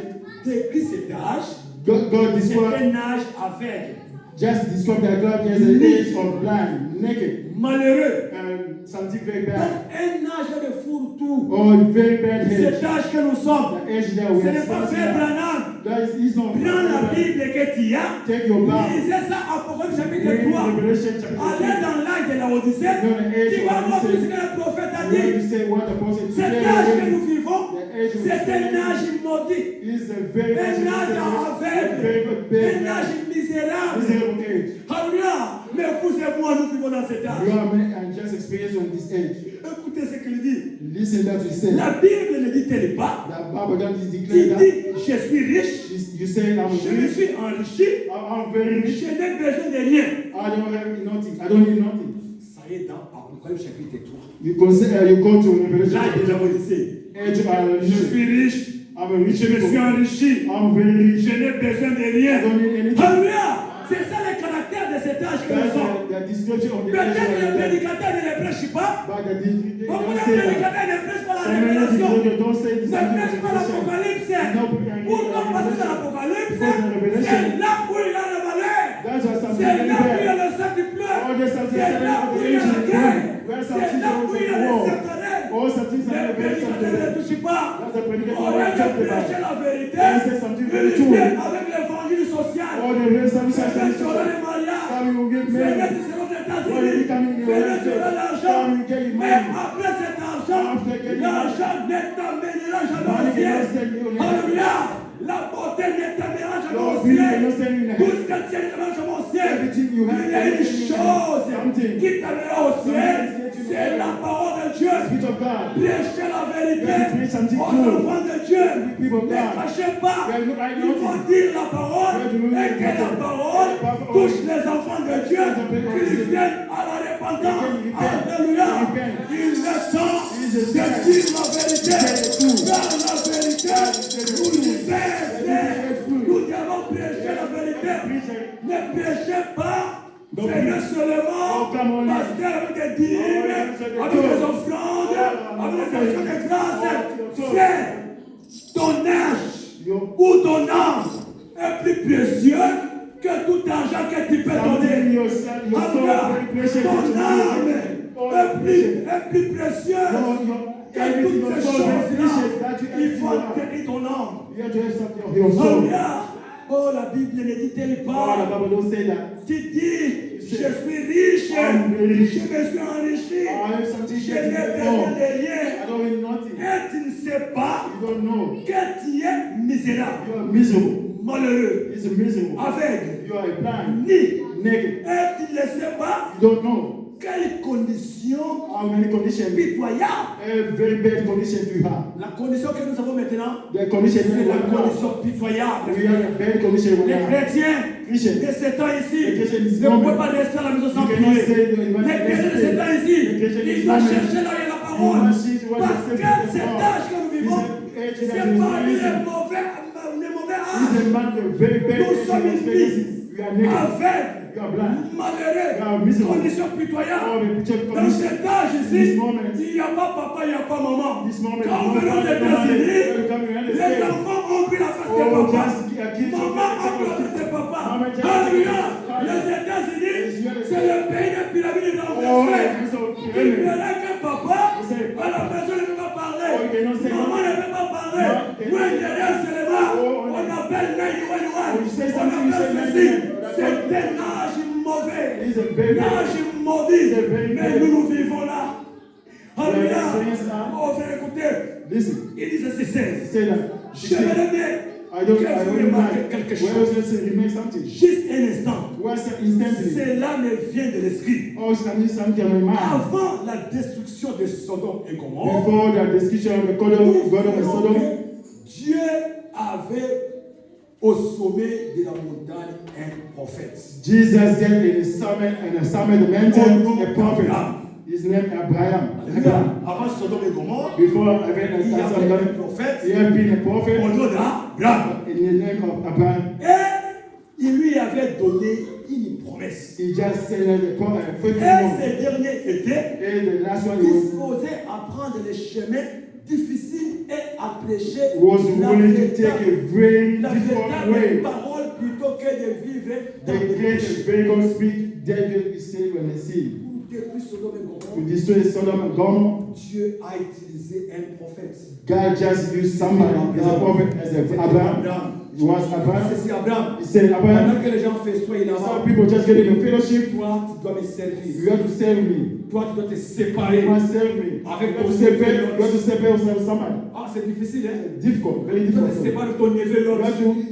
décrit cet âge, God c'est described, un âge aveugle, just described that God as an age of blind, naked, malheureux. and something very Donc, bad. un âge de fourre-tout. Or very bad age. Cet âge que nous sommes, The age that ce we n'est pas Frère are. Branham. That is not. Prends la Bible que tu as. Take your Bible. Lisez ça, Apocalypse chapitre Read 3. Revelation chapter Allez 3. dans l'âge de la Odyssée. Dans l'âge Tu de vas la voir tout ce Odyssée. que le prophète a Where dit. you say what the prophet Cet said âge que nous vivons, the age of c'est un âge maudit. is a very Un âge aveugle. Un âge misérable. miserable age. Alléluia. Mais vous et moi, nous vivons dans cet âge. You are men and just experience on this age. Écoutez ce qu'il dit. Listen that you say. La Bible ne dit-elle pas. The Bible that is Il declared that dit, je suis riche. you say I'm Je me rich. suis enrichi. I'm very rich. Je n'ai besoin de rien. I don't have nothing. I don't need nothing. Ça y est dans Apocalypse chapitre 3. You consider you go to Revelation L'âge de chapter la Odyssée. age of Je suis riche. I'm a rich. Je me suis enrichi. I'm very rich. Je n'ai besoin de I rien. don't need anything. Alléluia. C'est ça le caractère de cet âge que nous That's sommes. the description of the age Peut-être que les of the prédicateurs ne les prêchent pas. But the Beaucoup don't de say that. prédicateurs ne prêchent pas la So many révélation. people don't say Ne this. prêchent pas l'Apocalypse. Pourquoi parce que dans l'Apocalypse, c'est là où il y a la valeur. That's why some C'est people là où il y a bad. le sang qui pleure. All the something C'est là où il y a la guerre. where some C'est là où il y a les war. secrets. All some things Les are very prédicateurs ne touchent pas. That's a predicator Au lieu who de talked prêcher about. la vérité, They say something very ils true. viennent avec l'évangile social. All the real some Fais things sur les mariages. Come you get Fais married. sur les When you États-Unis. come in your Fais sur l'argent. Come you get your Mais money. après cet argent, After getting l'argent ne t'amènera jamais au Money ciel. cannot send you in Alléluia. La beauté ne t'amènera jamais au Lord, beauty ciel. cannot send you in Tout heaven. ce que tu as ne t'amènera jamais au ciel. Everything you have, Il y a une everything you chose have, something. qui t'amènera au ciel. C'est la parole de Dieu. Spirit of God. Prêchez la vérité Preach something aux true. enfants de Dieu. People of Ne God. cachez pas. They look like Il faut nothing. dire la parole They et que la parole touche les enfants de Dieu, qu'ils viennent à la repentance. Alléluia. Il est temps de dire la vérité. Car la vérité nous libère. Nous devons prêcher la vérité. Ne prêchez pas Venez seulement, pasteur, avec des dîmes, avec des offrandes, avec des actions de grâce. Frère, ton âge ou ton âme est plus précieux que tout argent que tu peux donner. Ton âme est plus précieuse que toutes ces choses-là. Il faut tenir ton âme. Oh, la Bible ne dit-elle pas? Tu dis, je suis riche, je me suis enrichi, je n'ai besoin de rien. Et tu ne sais pas que tu es misérable, malheureux, aveugle, ni. Et tu ne sais pas quelles conditions pitoyables. La condition que nous avons maintenant, c'est la condition pitoyable. Les chrétiens de ce temps ici ne peuvent pas rester à la maison sans prier. Les chrétiens de ce temps ici, ils doivent chercher là où il y a la parole. Parce que cet âge que nous vivons, c'est parmi les mauvais âges. Nous sommes une vie avec malheureux, condition pitoyable. Dans cet âge ici, il n'y a pas papa, il n'y a pas maman. Quand on venait aux États-Unis, les enfants ont pris la place de papa. Maman a pris la place de papa. Alléluia. Les États-Unis, c'est le pays des pyramides renversées. Il verrait que papa, à la maison, ne peut pas parler. Maman ne peut pas parler. Moi, derrière, c'est les mains. On appelle Naïwan. On appelle ceci. C'est un âge mauvais, l'âge maudit, mais nous vivons là. Alléluia. Oh, frère, écoutez, il dit ceci, je me remets que vous remarquez quelque chose. Juste un instant. Cela me vient de l'esprit. Avant la destruction de Sodome et Gomorrhe, Dieu avait au sommet de la montagne un prophète. Jesus said in the summit of the mountain, a prophet. His name Abraham. Avant Sodome et Gomorrhe, il y avait un prophète. He had been a prophet. Au nom d'Abraham. In the name of Abraham. Et il lui avait donné une promesse. He just said that the prophet. Et ce dernier était disposé à prendre les chemins difficiles et à prêcher la véritable parole plutôt que de vivre dans le péché. To destroy Sodom and Gomorrah, Dieu a utilisé un prophète. God just used somebody as a prophet, as Abraham. It was Abraham. C'est Abraham. He said Abraham. Pendant que les gens festoient là-bas, some people just get in the fellowship. Toi, tu dois me servir. You have to serve me. Toi, tu dois te séparer. You must serve me. Avec you have to separate yourself from somebody. Ah, c'est difficile, hein? Difficult, very difficult. Tu dois te séparer de ton neveu l'autre.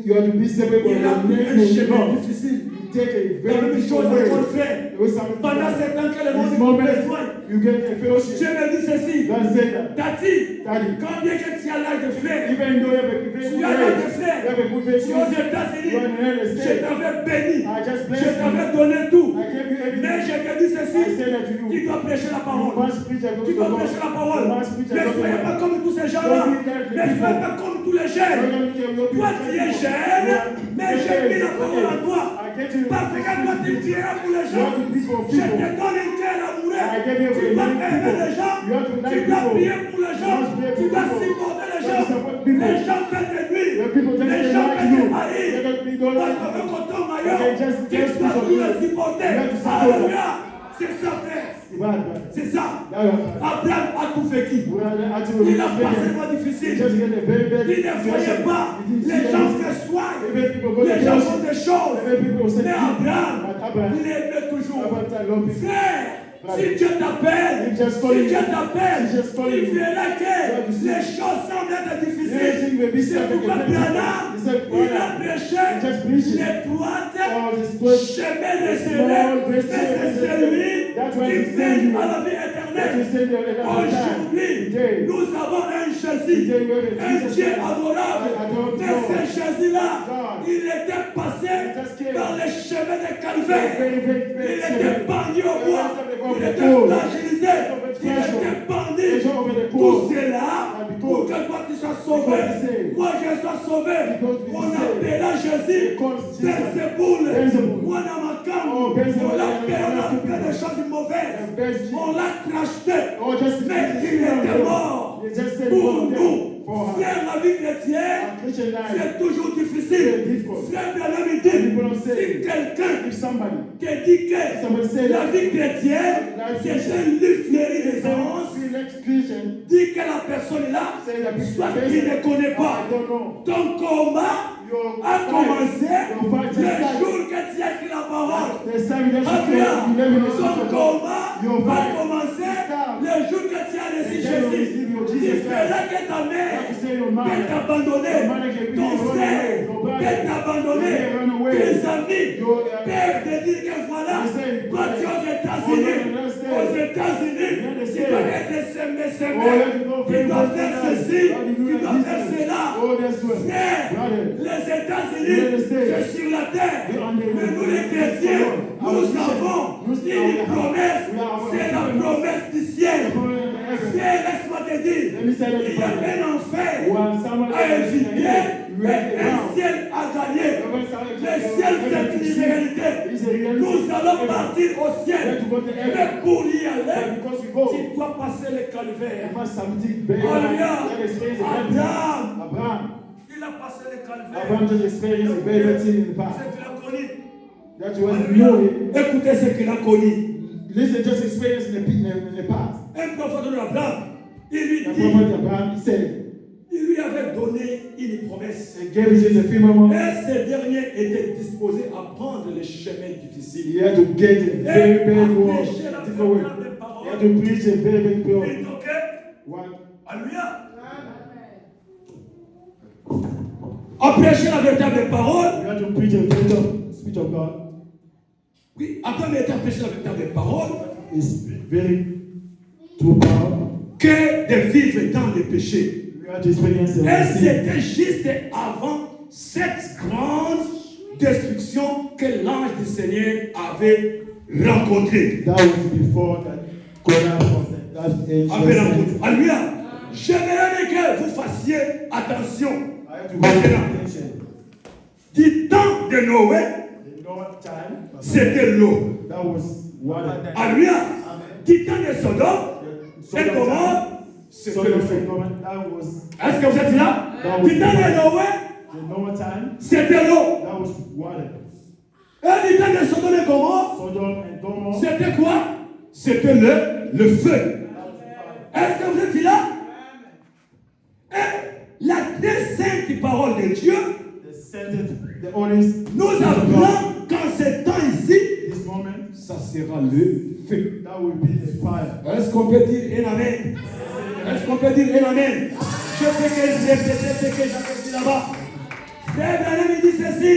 You have to be separate from your neveu. Il a un chemin difficile. Take a la même chose avec mon frère. Pendant ce temps que le monde est besoin, you get a fellowship. Dieu me dit ceci. Tati, Daddy, quand bien que tu as l'âge de frère, even though you have a good tu as l'âge de frère, you have a good tu es aux États-Unis, je t'avais béni, je t'avais donné tout. Mais je te dis ceci, tu dois prêcher la parole. Tu dois prêcher la parole. Ne soyez pas comme tous ces gens-là. Ne soyez pas comme tous les jeunes. Toi, tu es jeune, mais j'ai mis la parole en toi. Parce que toi, tu prieras pour les gens. Je te donne un cœur amoureux. Tu dois aimer les gens. Tu dois prier pour les gens. Tu dois supporter les gens. Les gens veulent te nuire. Les gens veulent te haïr. Parce que quand ton maillot, tu dois tout les supporter. Alléluia. C'est ça, frère. C'est ça. Abraham a tout vécu. Il a passé des mois difficiles. Il ne voyait pas. Les gens festoient. Les gens font des choses. Mais Abraham, il aimait toujours. Frère, si Dieu t'appelle, il verra que les choses semblent être difficiles. C'est pourquoi Branham, il a prêché l'étroite chemin de Seigneur, mais c'est celui qui mène à la vie éternelle. Aujourd'hui, nous avons un Jésus, un Dieu adorable. Mais ce Jésus-là, il était passé dans les chemins de Calvaire. Il était banni au bois. Il était fragilisé, il était bandit. Tout cela pour que toi tu sois sauvé. Moi je sois sauvé. On appela Jésus Belzéboul. Moi dans ma camp, on l'a choses mauvaises. best On l'a craché. Oh, just Mais il était mort He just said pour for nous. her. Frère, la vie chrétienne, Our Christian life, c'est toujours very difficile. difficult. Frère, bien il People dit, don't say, si quelqu'un if somebody, te dit que somebody say la vie chrétienne, c'est un livre fleuri they des say, anges, feel like Christian, dit que la personne est là, say that soit il ne connaît pas. I don't know. Ton combat Your a commencé your fight le just started. jour que tu as écrit la parole. The time that Alléluia. you live in the Ton city of God. combat Your va fight commencer start. le jour que tu as reçu The day you Jésus. receive your Tu Jesus feras Christ. que ta mère You have to say your peut mother, t'abandonner. your mother can Ton run frère away, your brother, peut t'abandonner. you can run away. Tes amis Your, peuvent te dire que voilà, they say, toi tu es aux États-Unis. Aux États-Unis, tu dois être semé. Tu dois faire ceci, tu dois faire cela. oh, that's what. Frère, Brother, les États-Unis, c'est sur la terre. Mais nous les chrétiens, nous avons une promesse. C'est la promesse du ciel. Frère, laisse-moi te dire, il y a un enfer à éviter et un ciel à gagner. Le ciel, c'est une réalité. Nous allons partir au ciel. Mais pour y aller, tu dois passer le calvaire. Abraham, il a passé le calvaire. Abraham just experienced a very bad thing in the past. C'est qu'il a connu. That you want to know it. Écoutez ce qu'il a connu. Listen, just experience in the past. Un prophète d'Abraham, il lui The dit, prophet Abraham, he said, il lui avait donné une promesse. he gave Jesus a few moments. Et ce dernier était disposé à prendre les chemins difficiles. He had to get a very bad word. prêcher la Difficult way. véritable He parole. had to preach a very bad word. Plutôt que, What? alléluia, à prêcher la véritable parole. You had to preach a very speech of God. Oui, après il était à prêcher la véritable parole, It's very too powerful. que de vivre dans le péché. You had to experience Et a sin. c'était juste avant cette grande destruction que l'ange du Seigneur avait rencontré. That was before that collapse of that Avait angel. rencontré. Alléluia. J'aimerais que vous fassiez attention. I had to pay Maintenant, attention. du temps de Noé, The Noah time, c'était l'eau. that was water. Alléluia. Du temps de Sodome et Gomorrhe, c'était le feu. That was Est-ce que vous êtes là? Du temps de Noé, the Noah time. c'était l'eau. That was water. Et du temps de Sodome et Gomorrhe, Sodom and Gomorrah. c'était quoi? C'était le feu. Est-ce que vous êtes là? Et la très sainte parole de Dieu The sentence, the honest, nous apprend qu'en ce temps ici, this moment, ça sera le feu. that will be the fire. Est-ce qu'on peut dire un amen? Est-ce qu'on peut dire un amen? Je sais que je répétais ce que j'avais dit là-bas. Frère Branham, il dit ceci.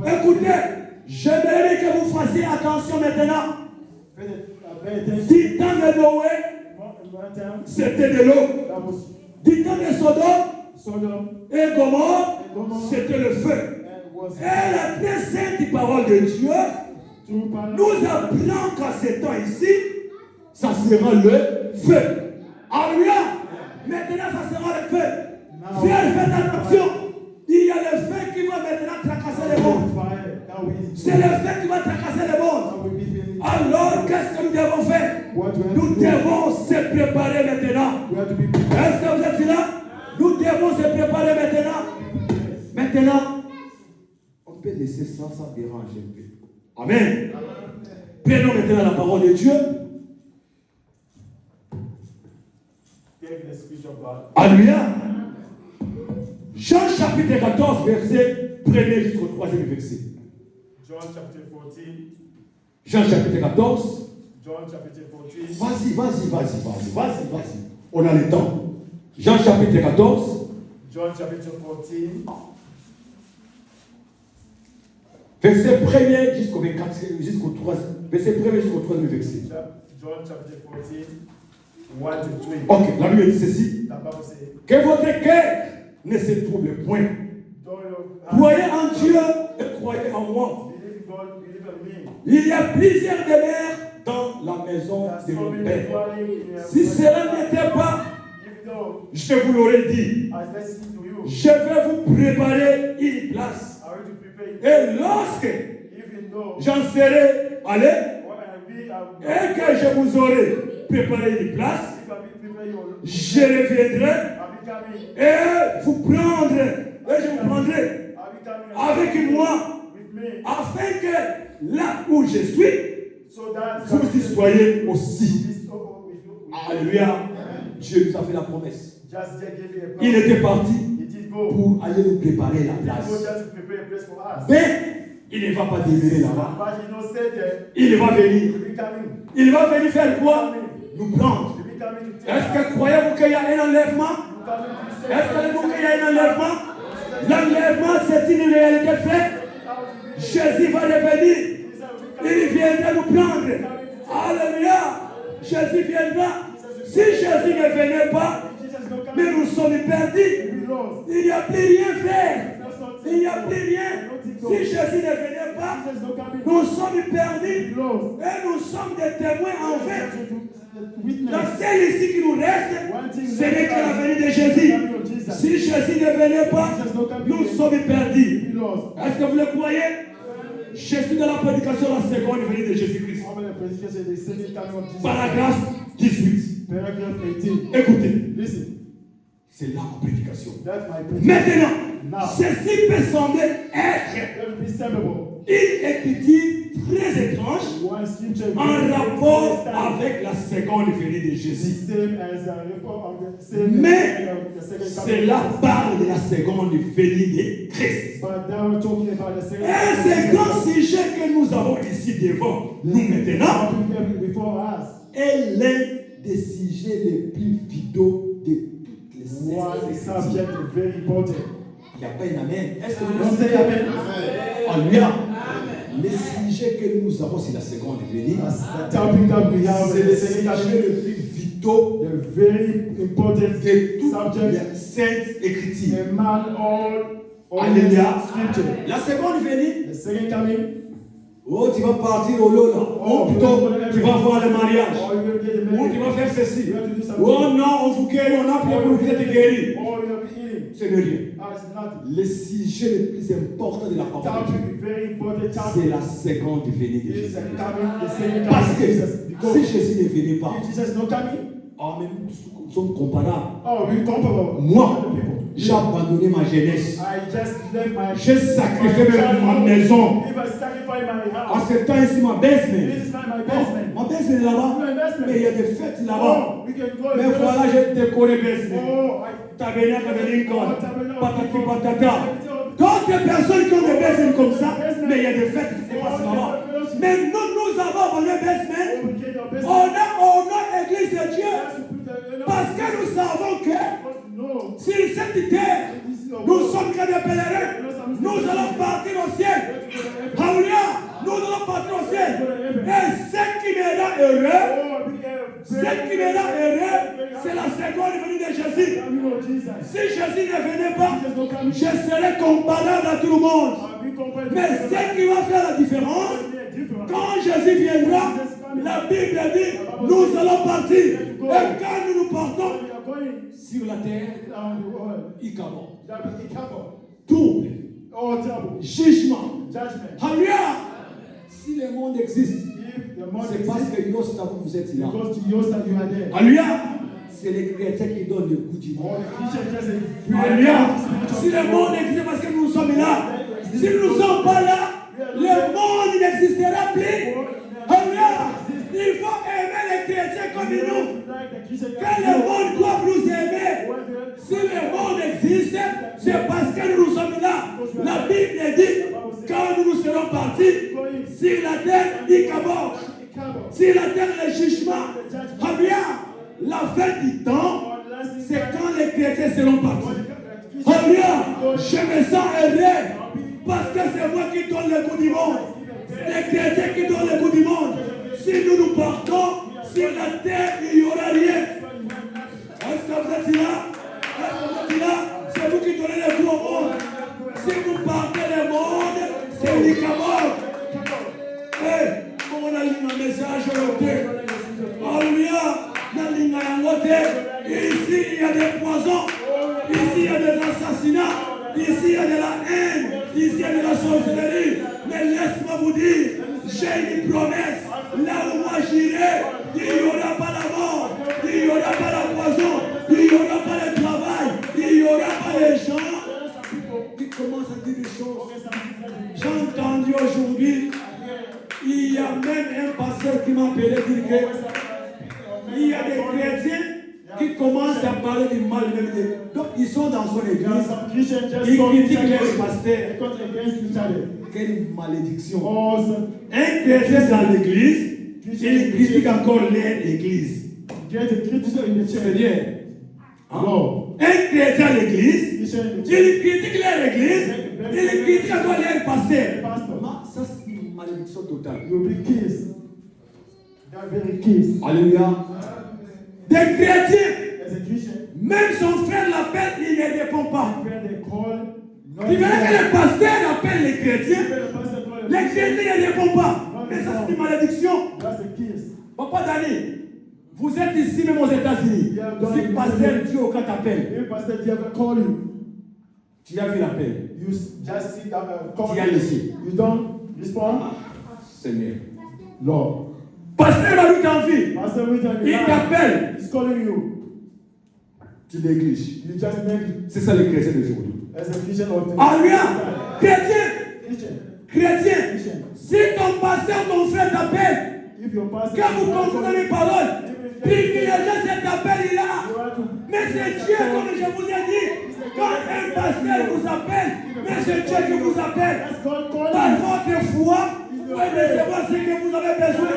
Écoutez, j'aimerais que vous fassiez attention maintenant. Pay attention. Du temps de Noé, One time, c'était de l'eau. that was Du temps de Sodome Sodom et Gomorrhe, c'était le feu. and was Et la très sainte parole de Dieu two power. nous apprend qu'à ce temps ici, ça sera le feu. Alléluia. Maintenant, ça sera le feu. Frère, faites attention. Il y a le feu qui va maintenant tracasser le monde. Fire. That will C'est le feu qui va tracasser le monde. that will be finished. Alors, qu'est-ce que nous devons faire? What we have Nous to do, devons se préparer maintenant. we have to be prepared. Est-ce que vous êtes là? Nous devons se préparer maintenant. Maintenant, on peut laisser ça déranger un peu. Amen. Prenons maintenant la parole de Dieu. Take the speech of God. Alléluia. Jean chapitre 14, verset 1er jusqu'au 3e verset. John chapter 14. Jean chapitre 14. John chapter 14. Vas-y. On a le temps. Jean chapitre 14. John chapter 14. Verset 1er jusqu'au 24, jusqu'au 3, verset 1er jusqu'au 3e verset. John chapter 14. 1 to 3. Ok, la Bible dit ceci. The Bible says, Que votre cœur ne se trouble point. "Don't your Croyez en Dieu et croyez en moi. believe in God, believe in me." Il y a plusieurs demeures dans la maison There's de so mon many Père. dwelling in your Si cela n'était pas, Even though je vous l'aurais dit. I said to you, Je vais vous préparer une place. I want to prepare you. Et lorsque Even though j'en serai allé, when I et que je vous aurai préparé une place, je reviendrai et vous prendrai, et je vous prendrai avec moi, afin que là où je suis, vous y soyez aussi. Alléluia. Dieu nous a fait la promesse. Il était parti pour aller nous préparer la place. Mais il ne va pas demeurer là-bas. Il va venir. Il va venir faire quoi? Nous prendre. Est-ce que croyez-vous qu'il y a un enlèvement? Est-ce que vous qu'il y a un enlèvement? L'enlèvement, c'est une réalité faite. Jésus va revenir. Il viendra nous prendre. Alléluia. Jésus viendra. Si Jésus ne venait pas, mais nous sommes perdus. Il n'y a plus rien faire. Il n'y a plus rien. Si Jésus ne venait pas, nous sommes perdus. Et nous sommes des témoins en fait. La seule ici qui nous reste, ce n'est que la venue de Jésus. Si Jésus ne venait pas, nous sommes perdus. Est-ce que vous le croyez? Je suis dans la prédication de la seconde venue de Jésus-Christ. Paragraphe 18. Écoutez. C'est là ma prédication. Maintenant, ceci peut sembler être une écriture très étrange en rapport avec la seconde venue de Jésus. Mais cela parle de la seconde venue de Christ. Et c'est un sujet que nous avons ici devant nous maintenant. Et l'un des sujets les plus vitaux de toutes les saisons. Il n'y a pas un amen. Est-ce que vous dites amen? Alléluia. Les sujets que nous avons, c'est la seconde venue. C'est le sujet le plus vitaux de toutes les saintes écritures. Alléluia. La seconde venue. Oh, tu vas partir au Lola. Oh, plutôt, tu vas voir le mariage. Oh, tu vas faire ceci. Oh non, on vous guérit, on a prié pour vous être guéri. Ce n'est rien. Le sujet le plus important de la parole, c'est la seconde venue de Jésus. Parce que si Jésus ne venait pas, mais nous sommes comparables. Moi, j'ai abandonné ma jeunesse. J'ai sacrifié même ma maison. À ce temps ici, ma basement. Ma basement est là-bas. Mais il y a des fêtes là-bas. Mais voilà, j'ai décoré basement. Tabernacle de Lincoln. Patati patata. D'autres personnes qui ont des basements comme ça, mais il y a des fêtes qui se passent là-bas. Mais nous avons abandonné basement. On a l'église de Dieu. Parce que nous savons que sur cette terre, nous sommes que des pèlerins. Nous allons partir au ciel. Alléluia. Nous allons partir au ciel. Et ce qui me rend heureux, c'est la seconde venue de Jésus. Si Jésus ne venait pas, je serais comparable à tout le monde. Mais ce qui va faire la différence, quand Jésus viendra, la Bible dit, nous allons partir. Et quand nous partons sur la terre, Ikabo, trouble, jugement. Alléluia. Si le monde existe, c'est parce que vous êtes là. Alléluia. C'est les chrétiens qui donnent le goût du monde. Alléluia. Si le monde existe parce que nous sommes là, si nous ne sommes pas là, le monde n'existera plus. Alléluia. Il faut aimer les chrétiens comme nous. Que le monde doit nous aimer. Si le monde existe, c'est parce que nous sommes là. La Bible dit, quand nous serons partis, sur la terre, Ikabo. Sur la terre, le jugement. Alléluia. La fin du temps, c'est quand les chrétiens seront partis. Alléluia. Je me sens heureux parce que c'est moi qui donne le goût du monde. Les chrétiens qui donnent le goût du monde. Si nous partons sur la terre, il n'y aura rien. Est-ce que vous êtes là? C'est vous qui donnez le goût au monde. Si vous partez le monde, c'est l'Ikabo. On a eu un message au Alléluia. Ici, il y a des poisons. Ici, il y a des assassinats. Ici, il y a de la haine. Ici, il y a de la sorcellerie. Mais laisse-moi vous dire, j'ai une promesse. Là où moi chose. J'ai entendu aujourd'hui, il y a même un pasteur qui m'a appelé dire que il y a des chrétiens qui commencent à parler du mal de Dieu. Donc ils sont dans son église, ils critiquent les pasteurs. Quelle malédiction. Un chrétien dans l'église, il critique encore l'église. C'est bien. Un chrétien à l'église, il critique leur église, il critique encore leur pasteur. Ça c'est une malédiction totale. Alléluia. Des chrétiens, même son frère l'appelle, il ne répond pas. Tu verras que le pasteur appelle les chrétiens ne répondent pas. Mais ça c'est une malédiction. Papa Dani, vous êtes ici même aux États-Unis. Si pasteur Dieu au cas t'appelle, tu as vu l'appel. Tu as laissé. You don't respond. Seigneur. Lord. Pasteur va lui t'envie. Il t'appelle. He's calling you. Tu négliges. You just make. C'est ça les chrétiens d'aujourd'hui. As a Christian of the. Alléluia. Chrétien. Si ton pasteur, ton frère t'appelle, quand vous confondez les paroles, privilégiez cet appel-là. Mais c'est Dieu, comme je vous ai dit, quand un pasteur vous appelle, mais c'est Dieu qui vous appelle. Par votre foi, vous pouvez recevoir ce que vous avez besoin.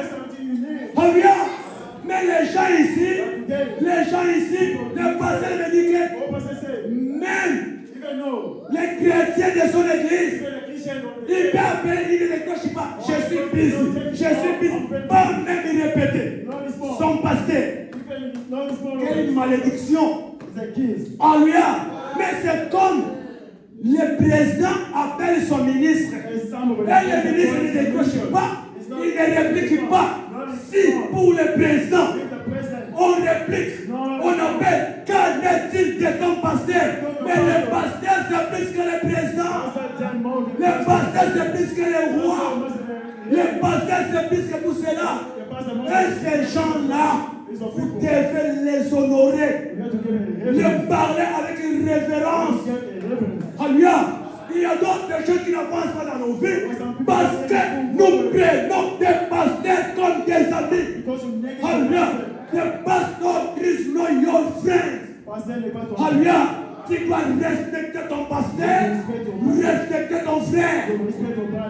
Alléluia. Mais les gens ici, le pasteur me dit que même les chrétiens de son église, il peut appeler, il ne décroche pas. Je suis busy. Pas même y répéter. Son pasteur. Quelle malédiction. Alléluia. Mais c'est comme le président appelle son ministre. Et le ministre ne décroche pas. Il ne réplique pas. Si pour le président, on réplique, on appelle, qu'en est-il de ton pasteur? Mais le pasteur c'est plus que le président. Le pasteur c'est plus que le roi. Le pasteur c'est plus que tout cela. Et ces gens-là, vous devez les honorer. Les parler avec une révérence. Alléluia. Il y a d'autres gens qui n'avancent pas dans nos vies parce que nous prenons des pasteurs comme des amis. Alléluia. The pastor is not your friend. Alléluia. Tu dois respecter ton pasteur, respecter ton frère.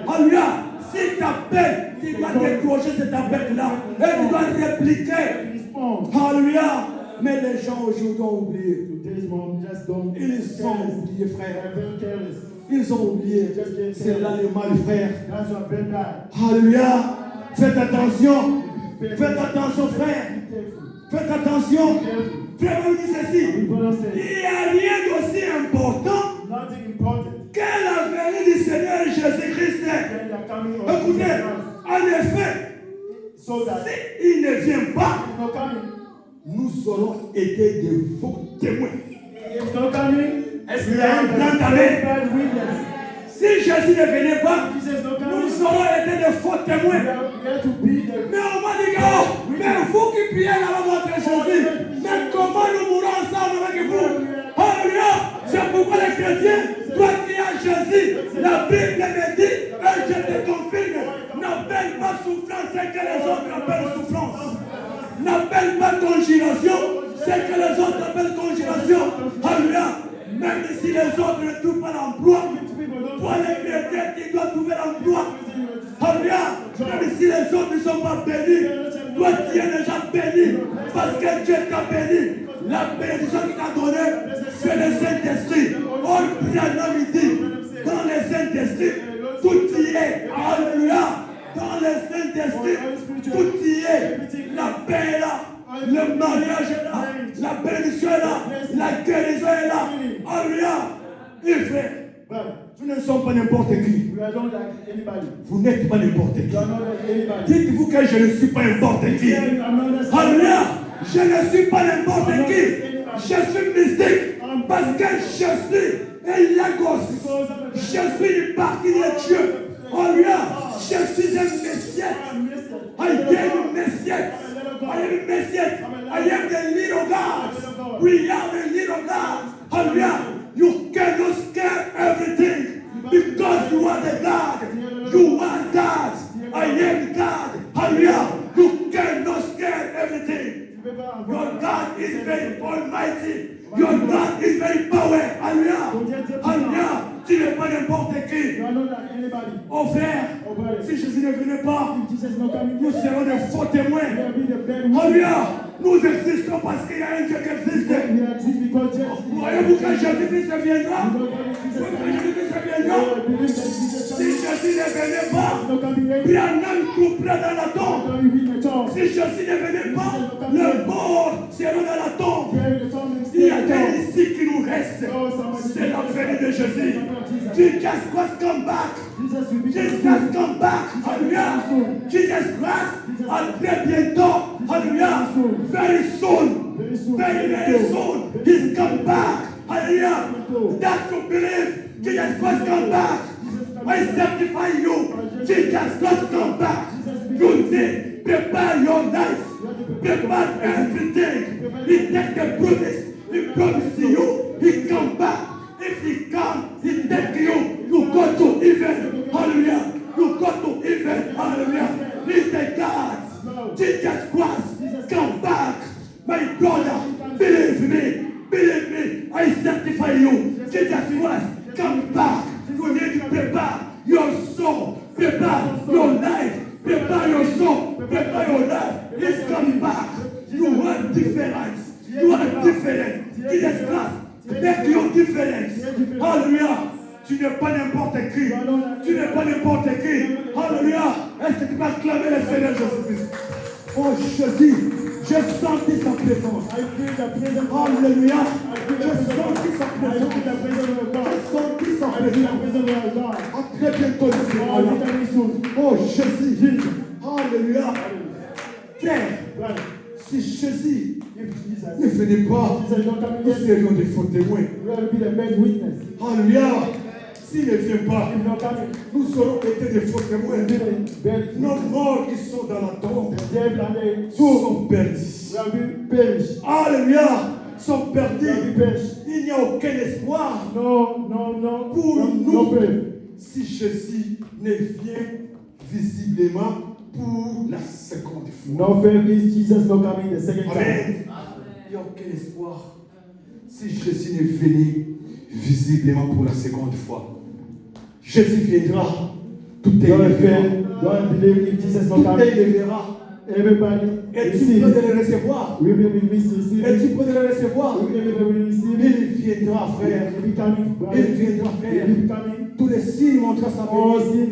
Alléluia. S'il t'appelle, tu dois décrocher cet appel-là et tu dois répliquer. Alléluia. Mais les gens aujourd'hui ont oublié. Ils ont oublié, frère. Ils ont oublié. C'est l'animal, frère. Alléluia. Faites attention. Faites attention, frère. Faites attention. Frère, vous dites ceci. Il n'y a rien d'aussi important que la venue du Seigneur Jésus-Christ. Écoutez, en effet, s'il ne vient pas, nous aurons été de faux témoins. Est-ce qu'il y a un plan d'aller? Si Jésus ne venait pas, nous aurons été de faux témoins. Mais on va dire, oh, mais vous qui priez là-bas votre Jésus, mais comment nous mourrons ensemble avec vous? Alléluia. C'est pourquoi les chrétiens, toi qui as Jésus, la Bible me dit, et je te confirme, n'appelle pas souffrance ce que les autres appellent souffrance. N'appelle pas conjuration ce que les autres appellent conjuration. Alléluia. Même si les autres ne trouvent pas l'emploi, toi les chrétiens, tu dois trouver l'emploi. Alléluia. Même si les autres ne sont pas bénis, toi tu es déjà béni. Parce que Dieu t'a béni. La bénédiction qu'il t'a donnée, c'est le Saint-Esprit. On prie à midi. Dans le Saint-Esprit, tout y est. Alléluia. Dans le Saint-Esprit, tout y est. La paix est là. Le mariage est là. La bénédiction est là. La guérison est là. Alléluia. Et frère, vous ne sommes pas n'importe qui. Vous n'êtes pas n'importe qui. Dites-vous que je ne suis pas n'importe qui. Alléluia. Je ne suis pas n'importe qui. Je suis mystique. Parce que je suis un Lagos. Je suis une partie de Dieu. Alléluia. Je suis un Messie. I am a Messie. I am a Messie. I am the little God. We are the little God. Hallelujah. You cannot scare everything because name God. Hallelujah. You cannot scare everything. Your God is very almighty. Your God is very powerful. Hallelujah. Hallelujah. Tu n'es pas n'importe qui. Oh frère, si Jésus ne venait pas, nous serons des faux témoins. Alléluia. Nous existons parce qu'il y a un Dieu qui existe. Croyez-vous que Jésus-Christ viendra? Si Jésus ne venait pas, Branham couperait dans la tombe. Si Jésus ne venait pas, le mort serait dans la tombe. Il y a qu'un ici qui nous reste. C'est la venue de Jésus. Jesus Christ come back. Jesus Christ come back. Hallelujah. Jesus Christ, très bientôt. Hallelujah. Very soon. Very soon. He's come back. Hallelujah. That you believe. Jesus Christ come back. I sanctify you. Jesus Christ come back. You need prepare your life. Prepare everything. He takes the promise. He promised to you. He come back. If he comes, he take you. You go to heaven. Hallelujah. You go to heaven. Hallelujah. He's the God. Jesus Christ, come back. My brother, believe me. Believe me. I sanctify you. Jesus Christ, come back. You need to prepare your soul. Prepare your life. Prepare your soul. Prepare your life. He's coming back. You are different. You are different. Jesus Christ, make your difference. Hallelujah. Tu n'es pas n'importe qui. Tu n'es pas n'importe qui. Hallelujah. Est-ce que tu peux acclamer le Seigneur Jésus-Christ? Oh Jésus, j'ai senti sa présence. Alléluia. J'ai senti sa présence. J'ai senti sa présence. À très bientôt le Seigneur. Oh Jésus. Alléluia. Père, si Jésus ne venait pas, nous serions des faux témoins. Alléluia. S'il ne vient pas, nous aurons été des faux témoins. Nos morts qui sont dans la tombe sont perdus. Alléluia. Sont perdus. Il n'y a aucun espoir pour nous. Si Jésus ne vient visiblement pour la seconde fois. Amen. Il n'y a aucun espoir. Si Jésus ne venait visiblement pour la seconde fois. Jésus viendra. Tout est verra. Tout est verra. Et tu peux le recevoir. Et tu peux le recevoir. Il viendra, frère. Il viendra, frère. Tous les signes montrent sa venue.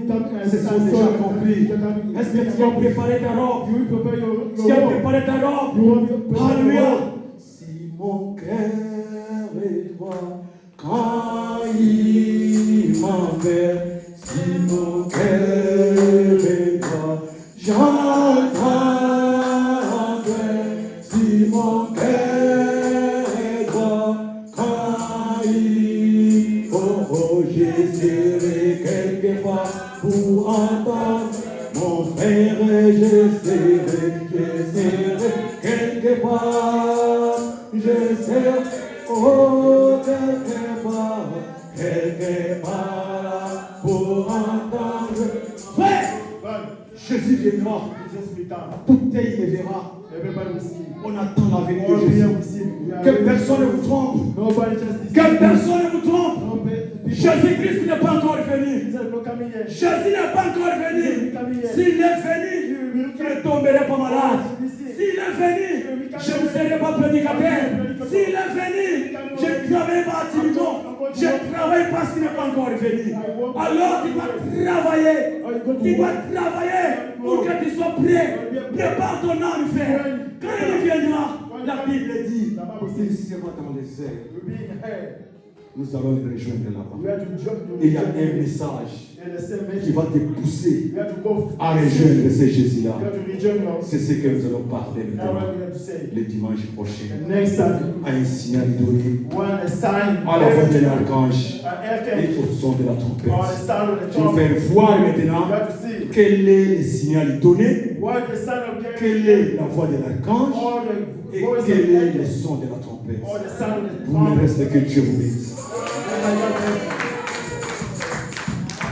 Ce sont déjà accomplis. Est-ce que tu as préparé ta robe? Tu as préparé ta robe? Alléluia. Si mon cœur est droit, quand il m'envers, si mon cœur est droit, j'entendrai. Si mon cœur est droit, quand il je serai quelque part pour entendre mon frère, je serai quelque part, je serai quelque part pour entendre. Frère, Jésus viendra, tout est verra. On attend la venue de Jésus. Que personne ne vous trompe. Que personne ne vous trompe. Jésus-Christ n'est pas encore venu. Jésus n'est pas encore venu. S'il est venu, je ne tomberai pas malade. S'il est venu, je ne serai pas prédicateur. S'il est venu, je ne travaille pas activement. Je travaille parce qu'il n'est pas encore venu. Alors tu dois travailler. Tu dois travailler pour que tu sois prêt. Prépare ton âme, frère. Quand il viendra, la Bible dit, il sera dans les airs. Nous allons le rejoindre là-bas. Et il y a un message qui va te pousser à rejoindre ce Jésus-là. C'est ce que nous allons parler le dimanche prochain. À un signal donné à la voix de l'archange et au son de la trompette. Tu vas faire voir maintenant quel est le signal donné, quelle est la voix de l'archange et quel est le son de la trompette. Vous me restez que Dieu vous bénisse.